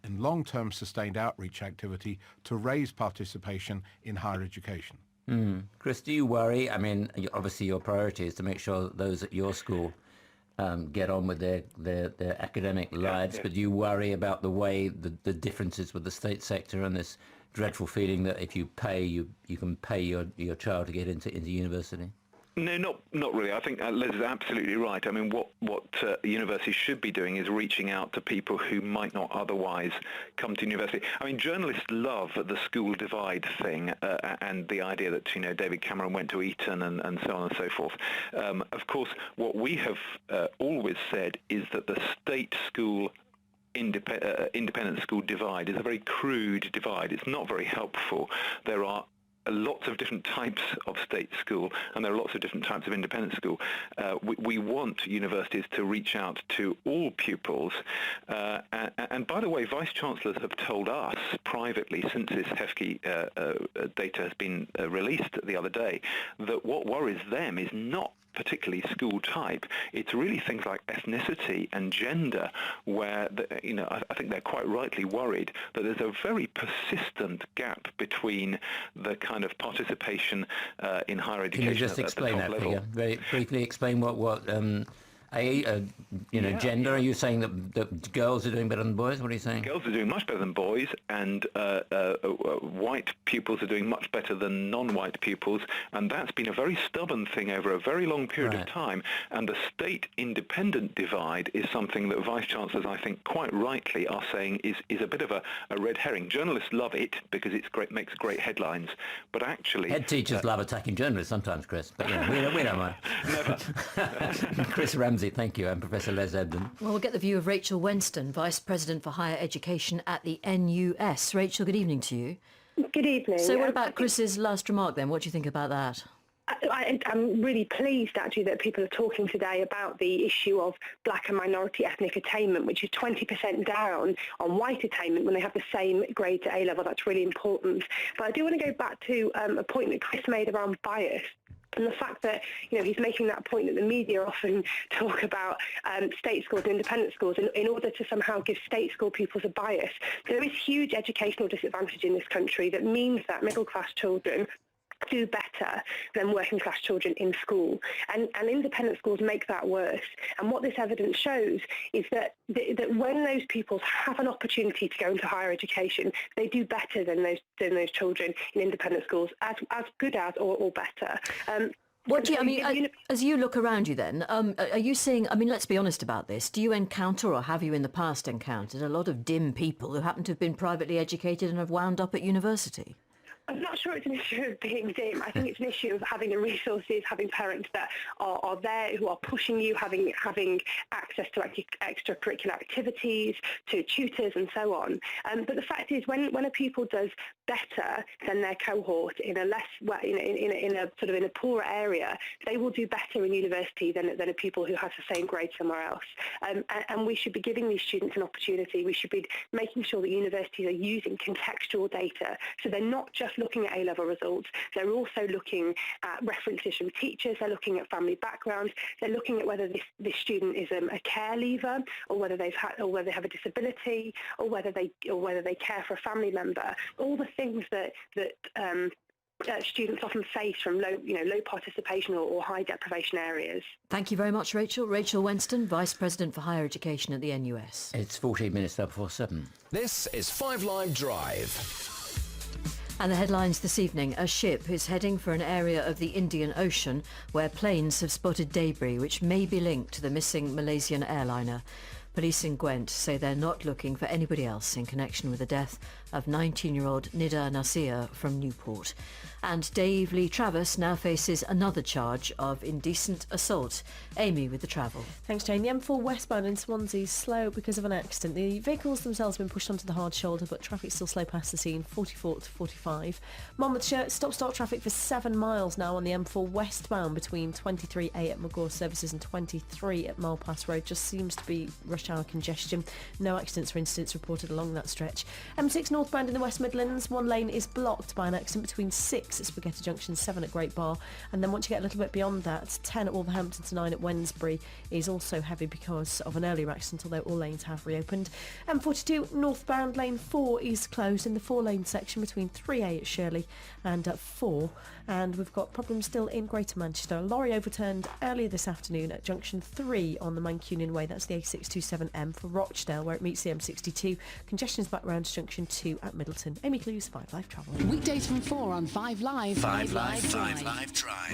in long-term sustained outreach activity to raise participation in higher education. Chris, do you worry? I mean, obviously your priority is to make sure that those at your school get on with their academic lives, but do you worry about the way the differences with the state sector and this dreadful feeling that if you pay, you can pay your child to get into university? No, not really. I think Les is absolutely right. I mean, what universities should be doing is reaching out to people who might not otherwise come to university. I mean, journalists love the school divide thing and the idea that, you know, David Cameron went to Eton and so on and so forth. Of course, what we have always said is that the state school independent school divide is a very crude divide. It's not very helpful. There are lots of different types of state school and there are lots of different types of independent school. We want universities to reach out to all pupils. And by the way, vice-chancellors have told us privately since this hefty data has been released the other day that what worries them is not particularly school type. It's really things like ethnicity and gender where, I think they're quite rightly worried that there's a very persistent gap between the kind of participation in higher education. Can you just explain that figure? Very briefly explain what gender? Are you saying that girls are doing better than boys? What are you saying? Girls are doing much better than boys, and white pupils are doing much better than non-white pupils, and that's been a very stubborn thing over a very long period of time. And the state-independent divide is something that vice-chancellors, I think, quite rightly are saying is a bit of a red herring. Journalists love it because makes great headlines, but actually... Head teachers love attacking journalists sometimes, Chris, but we don't mind. Never. Chris Ramsey, thank you, and Professor Les Ebden. Well, we'll get the view of Rachel Wenston, Vice President for Higher Education at the NUS. Rachel, good evening to you. Good evening. So what about Chris's last remark then? What do you think about that? I'm really pleased actually that people are talking today about the issue of black and minority ethnic attainment, which is 20% down on white attainment when they have the same grades at A-level. That's really important. But I do want to go back to a point that Chris made around bias. And the fact that, he's making that point that the media often talk about state schools and independent schools in order to somehow give state school pupils a bias. There is huge educational disadvantage in this country that means that middle-class children do better than working class children in school, and independent schools make that worse. And what this evidence shows is that when those pupils have an opportunity to go into higher education, they do better than those children in independent schools, as good as or better. What do you, as you look around you then, are you seeing, let's be honest about this, do you encounter, or have you in the past encountered, a lot of dim people who happen to have been privately educated and have wound up at university? I'm not sure it's an issue of being dim. I think it's an issue of having the resources, having parents that are there who are pushing you, having access to extracurricular activities, to tutors and so on. But the fact is, when a pupil does better than their cohort in a in a poorer area, they will do better in university than a pupil who has the same grade somewhere else. And we should be giving these students an opportunity. We should be making sure that universities are using contextual data, so they're not just looking at A-level results, they're also looking at references from teachers, they're looking at family backgrounds, they're looking at whether this student is a care leaver, or whether they have a disability, or whether they care for a family member. All the things that students often face from low participation or high deprivation areas. Thank you very much, Rachel. Rachel Wenston, Vice President for Higher Education at the NUS. It's 14 minutes before 7. This is 5 Live Drive. And the headlines this evening: a ship is heading for an area of the Indian Ocean where planes have spotted debris which may be linked to the missing Malaysian airliner. Police in Gwent say they're not looking for anybody else in connection with the death of 19-year-old Nida Nasir from Newport. And Dave Lee Travis now faces another charge of indecent assault. Amy with the travel. Thanks, Jane. The M4 westbound in Swansea is slow because of an accident. The vehicles themselves have been pushed onto the hard shoulder, but traffic's still slow past the scene, 44 to 45. Monmouthshire, stop-start traffic for 7 miles now on the M4 westbound between 23A at Magor Services and 23 at Malpass Road. Just seems to be rush hour congestion. No accidents or incidents reported along that stretch. M6 northbound in the West Midlands, one lane is blocked by an accident between 6 at Spaghetti Junction, 7 at Great Bar, and then once you get a little bit beyond that, 10 at Wolverhampton to 9 at Wednesbury is also heavy because of an earlier accident, although all lanes have reopened. M42 northbound lane 4 is closed in the 4-lane section between 3A at Shirley and at 4, and we've got problems still in Greater Manchester. A lorry overturned earlier this afternoon at junction 3 on the Mancunian Way, that's the A627M for Rochdale where it meets the M62. Congestion's back round to junction 2 at Middleton. Amy Clues, 5 Live Travel. Weekdays from 4 on 5 Live. 5 Live Drive.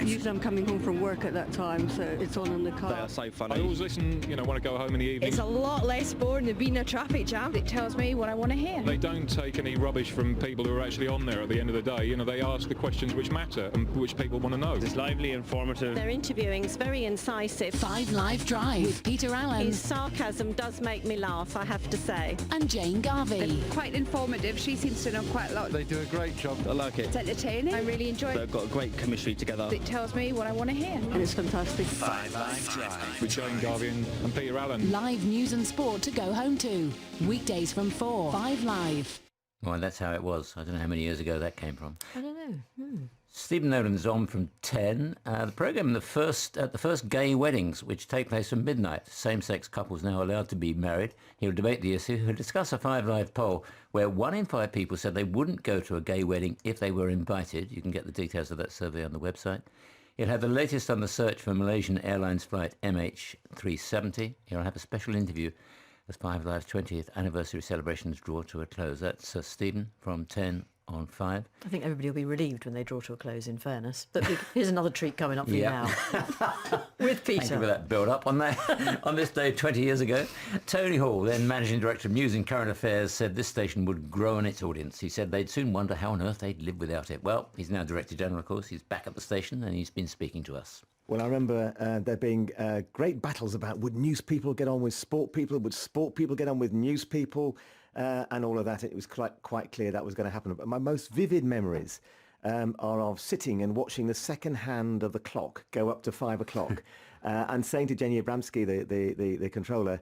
Usually I'm coming home from work at that time, so it's on in the car. They are so funny. I always listen, when I go home in the evening. It's a lot less boring than being a traffic jam. It tells me what I want to hear. They don't take any rubbish from people who are actually on there at the end of the day. They ask the questions which matter and which people want to know. It's lively, informative. Their interviewing's very incisive. 5 Live Drive with Peter Allen. His sarcasm does make me laugh, I have to say. And Jane Garvey. Quite informative. She seems to know quite a lot. They do a great job. I like it. It's entertaining. I really enjoy it. They've got a great chemistry together. It tells me what I want to hear. And it's fantastic. 5 Live Drive. With Jane Garvey and Peter Allen. Live news and sport to go home to. Weekdays from 4. 5 Live. Well, that's how it was. I don't know how many years ago that came from. I don't know. Stephen Nolan's on from 10. The programme at the first gay weddings, which take place from midnight. Same-sex couples now allowed to be married. He'll debate the issue. He'll discuss a 5 Live poll where 1 in 5 people said they wouldn't go to a gay wedding if they were invited. You can get the details of that survey on the website. He'll have the latest on the search for Malaysian Airlines flight MH370. He'll have a special interview as 5 Live's 20th anniversary celebrations draw to a close. That's Stephen from 10 on 5. I think everybody will be relieved when they draw to a close, in fairness. But here's another treat coming up for you now. With Peter. Thank you for that build-up on that. On this day 20 years ago, Tony Hall, then Managing Director of News and Current Affairs, said this station would grow in its audience. He said they'd soon wonder how on earth they'd live without it. Well, he's now Director General, of course. He's back at the station and he's been speaking to us. Well, I remember there being great battles about would news people get on with sport people, would sport people get on with news people, and all of that. It was quite clear that was going to happen. But my most vivid memories are of sitting and watching the second hand of the clock go up to 5 o'clock and saying to Jenny Abramsky, the controller,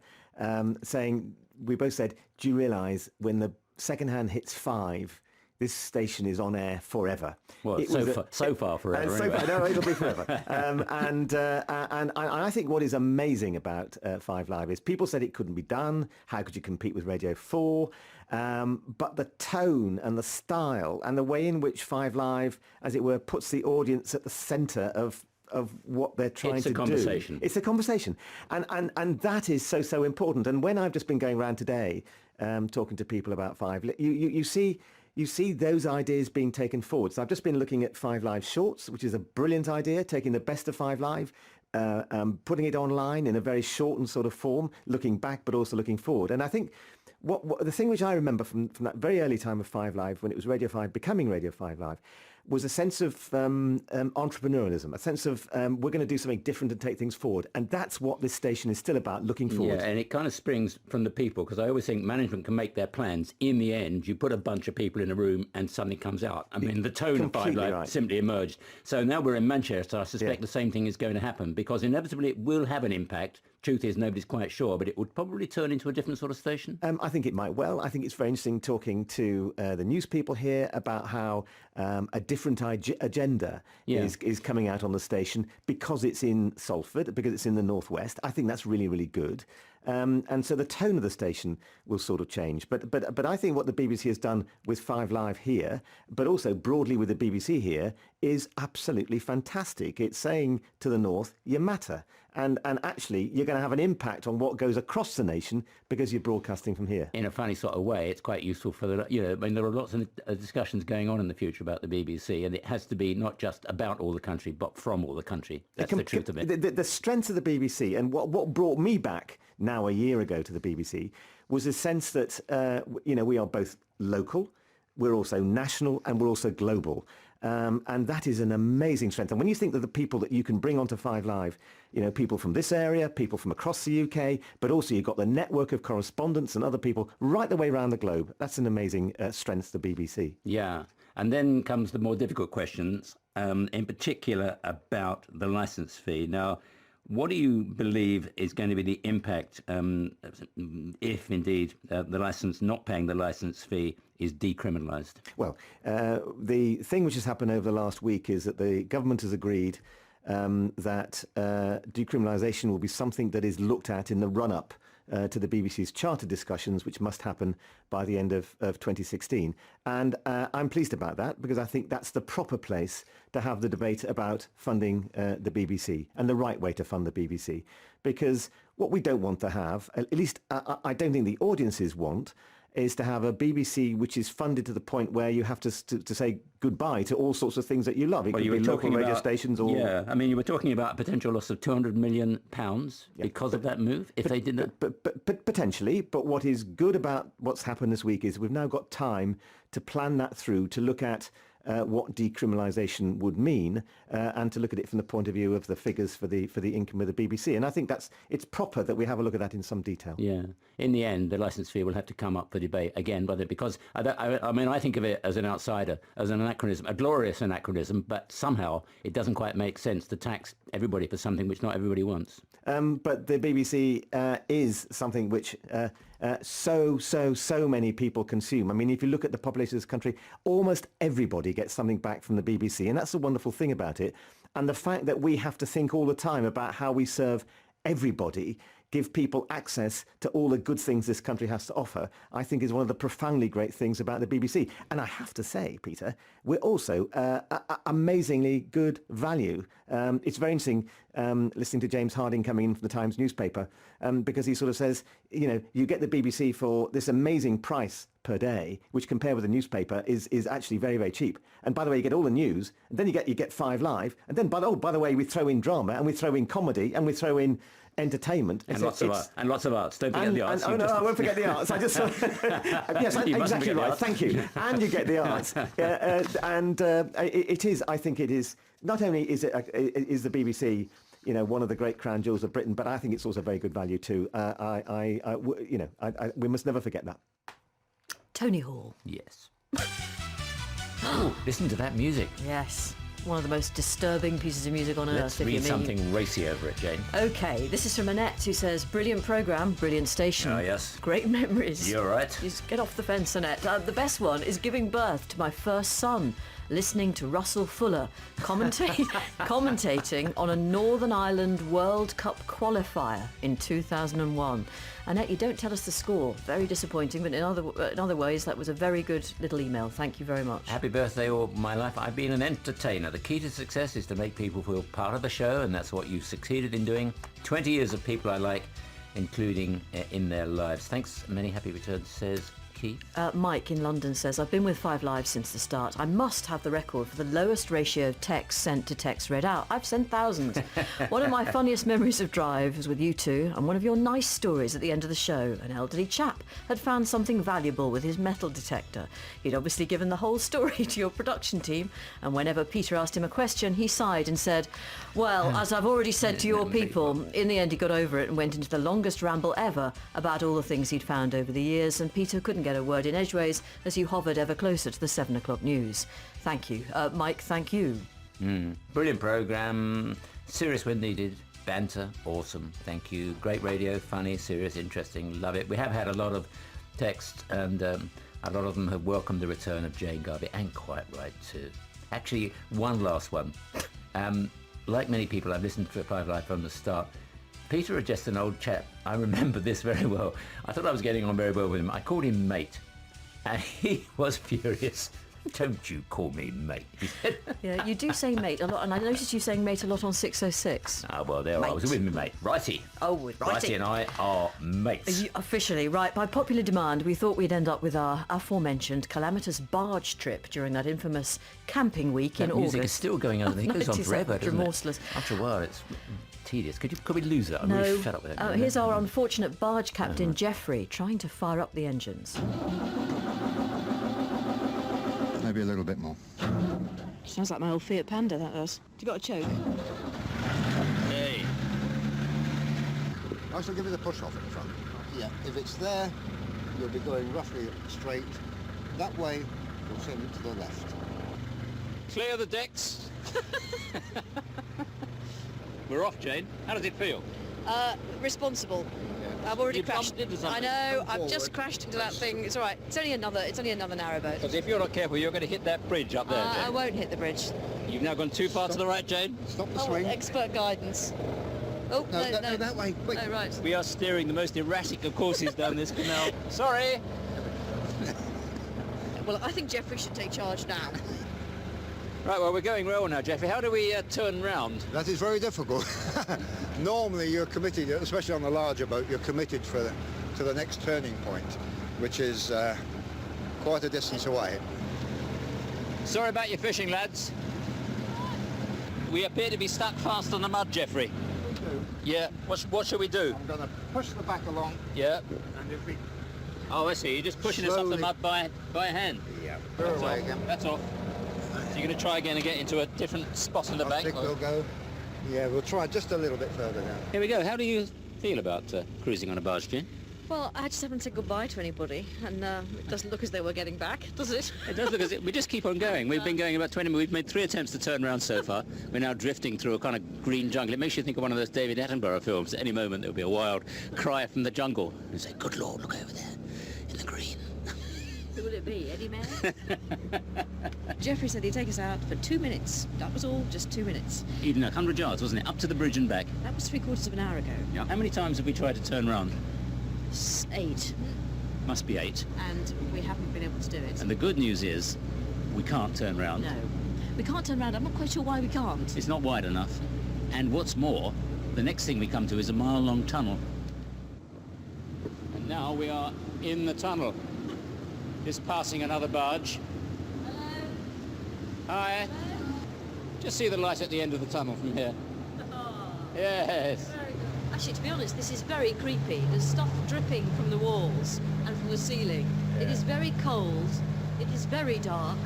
we both said, do you realise when the second hand hits 5, this station is on air forever. Well, so far forever. So anyway. far, no, it'll be forever. And I think what is amazing about 5 Live is people said it couldn't be done. How could you compete with Radio 4? But the tone and the style and the way in which 5 Live, as it were, puts the audience at the centre of what they're trying to do. It's a conversation. And that is so important. And when I've just been going around today talking to people about 5, you see those ideas being taken forward. So I've just been looking at 5 Live Shorts, which is a brilliant idea, taking the best of 5 Live, putting it online in a very shortened sort of form, looking back but also looking forward. And I think what the thing which I remember from that very early time of 5 Live, when it was Radio 5 becoming Radio 5 Live, was a sense of entrepreneurialism, a sense of we're going to do something different and take things forward. And that's what this station is still about, looking forward. Yeah, and it kind of springs from the people, because I always think management can make their plans. In the end, you put a bunch of people in a room and something comes out. I mean, the tone of 5 Live simply emerged. So now we're in Manchester. I suspect the same thing is going to happen, because inevitably it will have an impact. Truth is, nobody's quite sure, but it would probably turn into a different sort of station. I think it might well. I think it's very interesting talking to the news people here about how a different agenda is coming out on the station because it's in Salford, because it's in the northwest. I think that's really, really good. And so the tone of the station will sort of change. But I think what the BBC has done with 5 Live here, but also broadly with the BBC here, is absolutely fantastic. It's saying to the north, you matter. And actually, you're going to have an impact on what goes across the nation because you're broadcasting from here. In a funny sort of way, it's quite useful for the, I mean, there are lots of discussions going on in the future about the BBC, and it has to be not just about all the country, but from all the country. That's the truth of it. The strength of the BBC, and what brought me back now a year ago to the BBC, was a sense that, we are both local, we're also national, and we're also global. And that is an amazing strength. And when you think that the people that you can bring onto 5 Live, people from this area, people from across the UK, but also you've got the network of correspondents and other people right the way around the globe. That's an amazing strength to the BBC. Yeah. And then comes the more difficult questions, in particular about the licence fee. Now, what do you believe is going to be the impact if indeed not paying the licence fee is decriminalised? Well, the thing which has happened over the last week is that the government has agreed that decriminalisation will be something that is looked at in the run-up to the BBC's charter discussions, which must happen by the end of 2016. And I'm pleased about that, because I think that's the proper place to have the debate about funding the BBC and the right way to fund the BBC. Because what we don't want to have, at least I don't think the audiences want, is to have a BBC which is funded to the point where you have to say goodbye to all sorts of things that you love. It could be local radio stations or... Yeah, I mean, you were talking about a potential loss of £200 million because of that move, if they did that? But potentially. But what is good about what's happened this week is we've now got time to plan that through, to look at what decriminalisation would mean, and to look at it from the point of view of the figures for the income of the BBC. And I think it's proper that we have a look at that in some detail. Yeah. In the end, the licence fee will have to come up for debate again, because I think of it as an outsider, as an anachronism, a glorious anachronism, but somehow it doesn't quite make sense to tax everybody for something which not everybody wants. But the BBC is something which so many people consume. I mean, if you look at the population of this country, almost everybody gets something back from the BBC, and that's the wonderful thing about it. And the fact that we have to think all the time about how we serve everybody, give people access to all the good things this country has to offer, I think is one of the profoundly great things about the BBC. And I have to say, Peter, we're also amazingly good value. It's very interesting listening to James Harding coming in from the Times newspaper, because he sort of says, you get the BBC for this amazing price per day, which compared with the newspaper is actually very, very cheap. And by the way, you get all the news, and then you get 5 Live, and then by the way, we throw in drama, and we throw in comedy, and we throw in entertainment. And lots of arts. Don't forget the arts. I won't forget the arts. I just yes, exactly right. Thank you. And you get the arts. It is. I think it is. Not only is the BBC, one of the great crown jewels of Britain, but I think it's also very good value too. We must never forget that. Tony Hall. Yes. Oh, listen to that music. Yes. one of the most disturbing pieces of music on Let's earth, if you read mean. something racy over it, Jane. OK, this is from Annette, who says, brilliant programme, brilliant station. Oh, yes. Great memories. You're right. Just get off the fence, Annette. The best one is giving birth to my first son, listening to Russell Fuller commentating on a Northern Ireland World Cup qualifier in 2001. Annette, you don't tell us the score. Very disappointing, but in other ways, that was a very good little email. Thank you very much. Happy birthday all my life. I've been an entertainer. The key to success is to make people feel part of the show, and that's what you've succeeded in doing. 20 years of people I like, including in their lives. Thanks. Many happy returns, says Keith. Mike in London says, I've been with 5 Live since the start. I must have the record for the lowest ratio of text sent to text read out. I've sent thousands. One of my funniest memories of Drive was with you two, and one of your nice stories at the end of the show. An elderly chap had found something valuable with his metal detector. He'd obviously given the whole story to your production team, and whenever Peter asked him a question, he sighed and said, well, as I've already said to your people. In the end, he got over it and went into the longest ramble ever about all the things he'd found over the years, and Peter couldn't get a word in edgeways as you hovered ever closer to the 7 o'clock news. Thank you. Mike, thank you. Brilliant programme. Serious when needed. Banter. Awesome. Thank you. Great radio. Funny, serious, interesting. Love it. We have had a lot of text, and a lot of them have welcomed the return of Jane Garvey, and quite right too. Actually, one last one. Like many people, I've listened to 5 Live from the start. Peter is just an old chap. I remember this very well. I thought I was getting on very well with him. I called him mate, and he was furious. Don't you call me mate, he said. Yeah, you do say mate a lot, and I noticed you saying mate a lot on 606. Ah, well, there I was with me, mate. Righty. Oh, with Righty. Righty and I are mates. Officially, right. By popular demand, we thought we'd end up with our aforementioned calamitous barge trip during that infamous camping week in That August. music is still going on. It goes on forever, doesn't remorseless. it? After a while, it's tedious. Could we lose it? I'm No. really fed up with it. Here's our unfortunate barge captain, Jeffrey, trying to fire up the engines. Maybe a little bit more. Sounds like my old Fiat Panda, that does. You got a choke? Hey. I shall give you the push-off at the front. Yeah, if it's there, you'll be going roughly straight. That way, you'll send it to the left. Clear the decks. We're off, Jane. How does it feel? Responsible. I've already crashed. Into I something. know. I've just crashed into that thing. It's all right. It's only another narrowboat. Because if you're not careful, you're going to hit that bridge up there, Jane. I won't hit the bridge. You've now gone too far to the right, Jane. Stop the Oh, swing. expert guidance. Oh, No, that way. Quick. Oh, right. We are steering the most erratic of courses down this canal. Sorry. Well, I think Jeffrey should take charge now. Right, well, we're going well now, Jeffrey. How do we turn round? That is very difficult. Normally you're committed, especially on the larger boat, you're committed to the next turning point, which is quite a distance away. Sorry about your fishing, lads. We appear to be stuck fast on the mud, Jeffrey. Yeah, what should we do? I'm going to push the back along. Yeah. And if we... Oh, I see. You're just pushing us up the Slowly. mud by hand. Yeah. That's away off. again. That's off. So you're going to try again and get into a different spot on the I bank? think we'll go. Yeah, we'll try just a little bit further down. Here we go. How do you feel about cruising on a barge, Jane? Well, I just haven't said goodbye to anybody, and it doesn't look as though we're getting back, does it? It does look as if we just keep on going. We've been going about 20 minutes. We've made 3 attempts to turn around so far. We're now drifting through a kind of green jungle. It makes you think of one of those David Attenborough films. At any moment there'll be a wild cry from the jungle. And say, good Lord, look over there in the green. Who will it be, Eddie Mayer? Jeffrey said he'd take us out for 2 minutes. That was all, just 2 minutes. Even 100 yards, wasn't it? Up to the bridge and back. That was 3/4 of an hour ago. Yeah. How many times have we tried to turn round? 8. Must be 8. And we haven't been able to do it. And the good news is we can't turn round. No. We can't turn around. I'm not quite sure why we can't. It's not wide enough. And what's more, the next thing we come to is a mile-long tunnel. And now we are in the tunnel. Just passing another barge. Hello. Hi. Just see the light at the end of the tunnel from here. Oh. Yes. Very good. Actually, to be honest, this is very creepy. There's stuff dripping from the walls and from the ceiling. Yeah. It is very cold. It is very dark.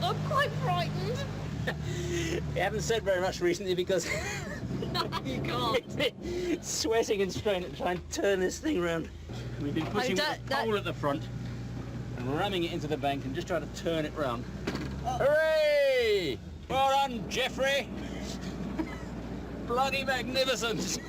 I'm quite frightened. We haven't said very much recently because You can't. sweating and straining to try and turn this thing around. We've been pushing the pole at the front and ramming it into the bank and just trying to turn it round. Hooray! Well done, Jeffrey. Bloody magnificent.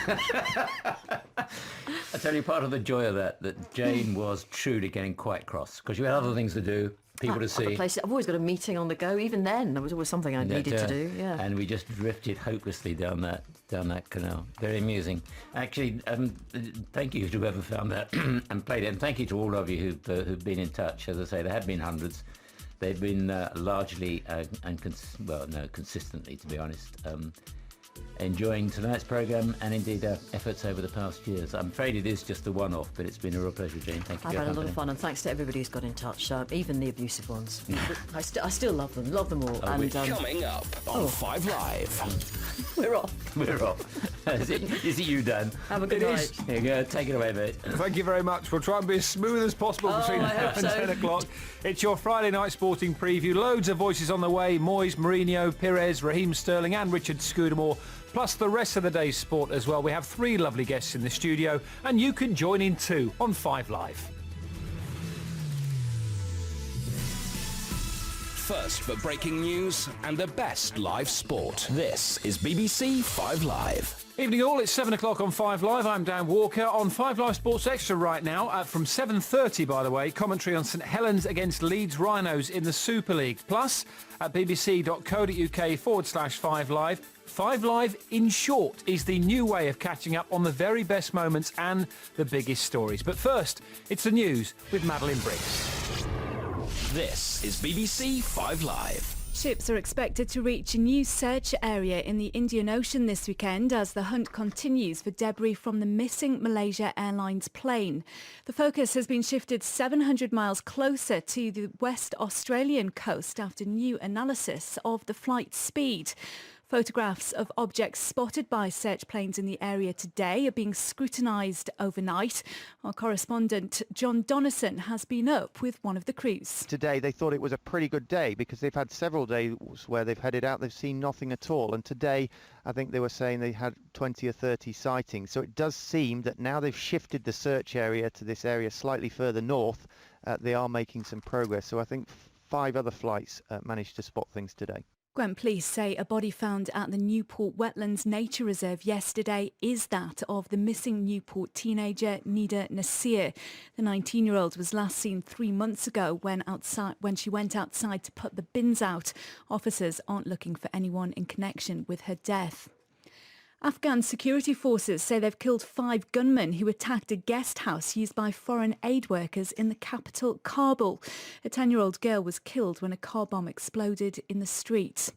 I tell you, part of the joy of that Jane was truly getting quite cross, because you had other things to do, people to see. I've always got a meeting on the go. Even then, there was always something I needed to do. Yeah. And we just drifted hopelessly down that canal. Very amusing. Actually, thank you to whoever found that and played it, and thank you to all of you who've been in touch. As I say, there have been hundreds. They've been largely consistently, to be honest. Enjoying tonight's programme and indeed our efforts over the past years. I'm afraid it is just a one-off, but it's been a real pleasure, Jane. Thank you for your I've had a lot company. of fun, and thanks to everybody who's got in touch, even the abusive ones. I still love them all. Coming up on 5 Live. We're off. We're off. Is it you, Dan? Have a good night. Here you go. Take it away, mate. Thank you very much. We'll try and be as smooth as possible between I now hope and so. 10 o'clock. It's your Friday night sporting preview. Loads of voices on the way. Moyes, Mourinho, Pires, Raheem Sterling and Richard Scudamore. Plus the rest of the day's sport as well. We have 3 lovely guests in the studio, and you can join in too on 5 Live. First for breaking news and the best live sport. This is BBC 5 Live. Evening all, it's 7 o'clock on 5 Live. I'm Dan Walker on 5 Live Sports Extra right now. From 7:30, by the way, commentary on St Helens against Leeds Rhinos in the Super League. Plus, at bbc.co.uk/5 Live, 5 Live in short is the new way of catching up on the very best moments and the biggest stories. But first, it's the news with Madeline Briggs. This is BBC 5 Live. Ships are expected to reach a new search area in the Indian Ocean this weekend as the hunt continues for debris from the missing Malaysia Airlines plane. The focus has been shifted 700 miles closer to the West Australian coast after new analysis of the flight speed. Photographs of objects spotted by search planes in the area today are being scrutinised overnight. Our correspondent John Donnison has been up with one of the crews. Today they thought it was a pretty good day because they've had several days where they've headed out, they've seen nothing at all. And today I think they were saying they had 20 or 30 sightings. So it does seem that now they've shifted the search area to this area slightly further north. They are making some progress. So I think 5 other flights managed to spot things today. Gwent police say a body found at the Newport Wetlands Nature Reserve yesterday is that of the missing Newport teenager Nida Nasir. The 19-year-old was last seen 3 months ago when she went outside to put the bins out. Officers aren't looking for anyone in connection with her death. Afghan security forces say they've killed 5 gunmen who attacked a guest house used by foreign aid workers in the capital, Kabul. A 10-year-old girl was killed when a car bomb exploded in the street.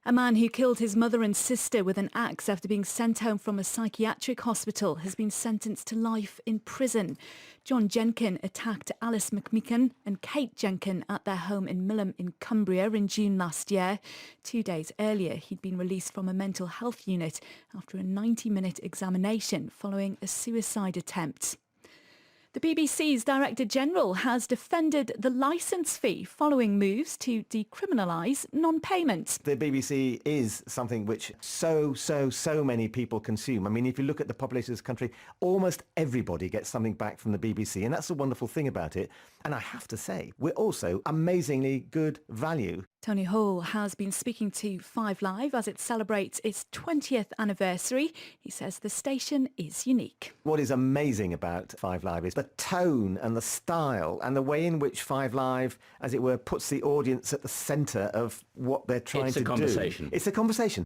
A man who killed his mother and sister with an axe after being sent home from a psychiatric hospital has been sentenced to life in prison. John Jenkin attacked Alice McMeekan and Kate Jenkin at their home in Millom in Cumbria in June last year. 2 days earlier, he'd been released from a mental health unit after a 90-minute examination following a suicide attempt. The BBC's Director General has defended the licence fee following moves to decriminalise non-payment. The BBC is something which so many people consume. I mean, if you look at the population of this country, almost everybody gets something back from the BBC, and that's the wonderful thing about it. And I have to say, we're also amazingly good value. Tony Hall has been speaking to 5 Live as it celebrates its 20th anniversary. He says the station is unique. What is amazing about 5 Live is the tone and the style and the way in which 5 Live, as it were, puts the audience at the centre of what they're trying to do. It's a conversation.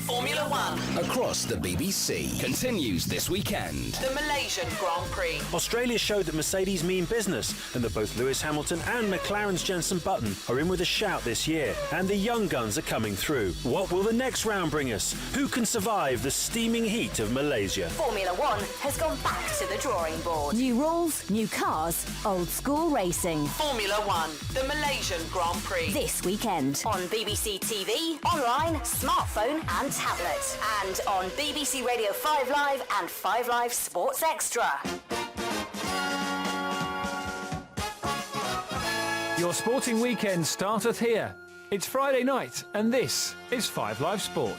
Formula One. Across the BBC continues this weekend. The Malaysian Grand Prix. Australia showed that Mercedes mean business and that both Lewis Hamilton and McLaren's Jenson Button are in with a shout this year. And the young guns are coming through. What will the next round bring us? Who can survive the steaming heat of Malaysia? Formula One has gone back to the drawing board. New rules, new cars, old school racing. Formula One. The Malaysian Grand Prix. This weekend on BBC TV, online, smartphone and tablet. And on BBC Radio 5 Live and 5 Live Sports Extra. Your sporting weekend starteth here. It's Friday night, and this is 5 Live Sport.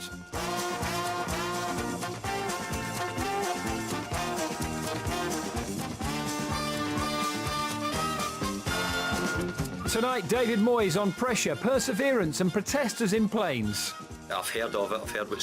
Tonight, David Moyes on pressure, perseverance and protesters in planes. I've heard of it, I've heard what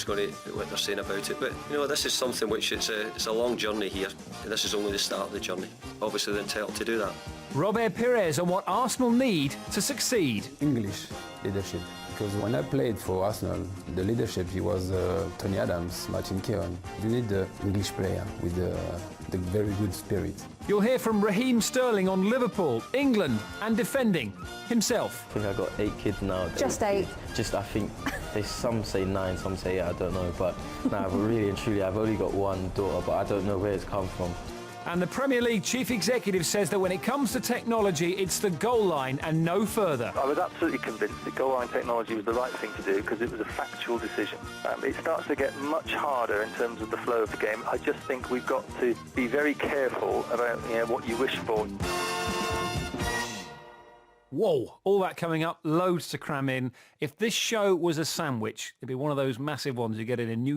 they're saying about it, but you know, this is something which it's a long journey here, and this is only the start of the journey. Obviously they're entitled to do that. Robert Pires on what Arsenal need to succeed. English leadership, because when I played for Arsenal, the leadership, he was Tony Adams, Martin Keown. You need the English player with the very good spirit. You'll hear from Raheem Sterling on Liverpool, England and defending himself. I think I've got 8 kids now. Just 8? I think some say 9, some say 8, I don't know. But no, really and truly, I've only got one daughter, but I don't know where it's come from. And the Premier League chief executive says that when it comes to technology, it's the goal line and no further. I was absolutely convinced that goal line technology was the right thing to do because it was a factual decision. It starts to get much harder in terms of the flow of the game. I just think we've got to be very careful about what you wish for. Whoa, all that coming up, loads to cram in. If this show was a sandwich, it'd be one of those massive ones you get in a New